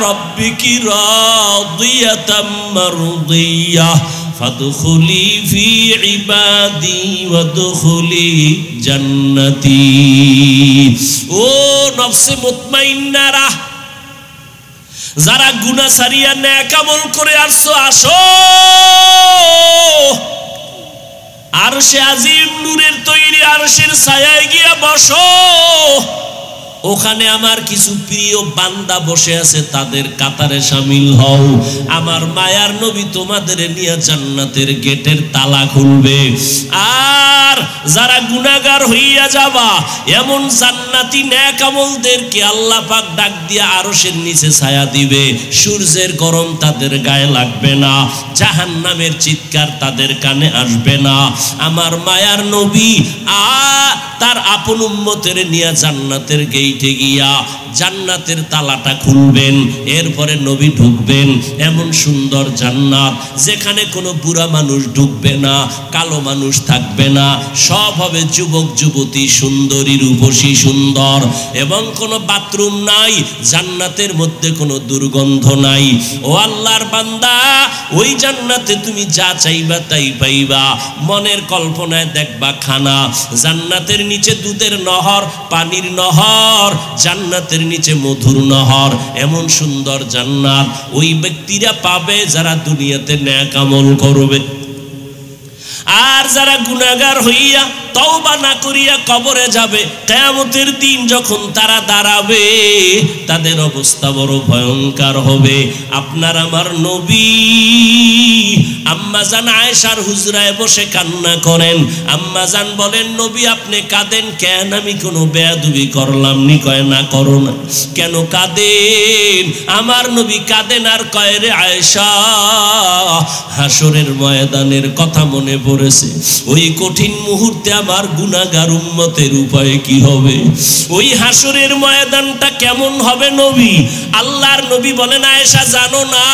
রাব্বিকি রাদিয়াতাম মারদিয়াহ ফাদখুলি ফি ইবাদি ওয়াদখুলি জান্নাতি। ও নফসে মুতমাইন্নারা, যারা গুনাহ ছাড়িয়া নেক আমল করে আসছো, আসো আরশে আজিম নূরের তৈরি আরশের ছায়ায় গিয়া বসো। ওখানে আমার কিছু প্রিয় বান্দা বসে আছে, তাদের কাতারে শামিল হও। আমার মায়ার নবী তোমাদের নিয়ে জান্নাতের গেটের তালা খুলবে। আর যারা গুনাহগার হইয়া যাবা, এমন জান্নাতি নেক আমলদেরকে আল্লাহ পাক ডাক দিয়া আরশের নিচে ছায়া দিবে। সূর্যের গরম তাদের গায়ে লাগবে না, জাহান্নামের চিৎকার তাদের কানে আসবে না। আমার মায়ার নবী তার আপন উম্মতের নিয়ে জান্নাতের গেইটে গিয়া জান্নাতের তালাটা খুলবেন। এরপরে নবী ঢুকবেন। এমন সুন্দর জান্নাত যেখানে কোনো বুড়া মানুষ ঢুকবে না, কালো মানুষ থাকবে না, সব হবে যুবক যুবতী, সুন্দরী রূপসী সুন্দর, এবং কোনো বাথরুম নাই। জান্নাতের মধ্যে কোনো দুর্গন্ধ নাই। ও আল্লাহর বান্দা, ওই জান্নাতে তুমি যা চাইবা তাই পাইবা। মনের কল্পনায় দেখবা খানা, জান্নাতের নিচে দুধের নহর, পানির নহর, জান্নাতের নিচে মধুর নহর। এমন সুন্দর জান্নাত ওই ব্যক্তিরা পাবে যারা দুনিয়াতে নেক আমল করবে। আর যারা গুনাহগার হইয়া তওবা না করিয়া কবরে যাবে, কিয়ামতের দিন যখন তারা দাঁড়াবে, তাদের অবস্থা বড় ভয়ঙ্কর হবে। আপনার আমার নবী আম্মা জান আয়েশার হুজরায় বসে কান্না করেন। আম্মা জান বলেন, নবী আপনি কাঁদেন কেন? আমি কোনো বেয়াদবি করলাম নি? কয় না, করো না। কেন কাঁদেন? আমার নবী কাঁদেন আর কয়, রে আয়েশা, হাসরের ময়দানের কথা মনে পড়েছে। ওই কঠিন মুহূর্তে আমার গুনাহগার উম্মতের উপায় কি হবে? ওই হাসরের ময়দানটা কেমন হবে নবী? আল্লাহর নবী বলেন, আয়েশা জানো না,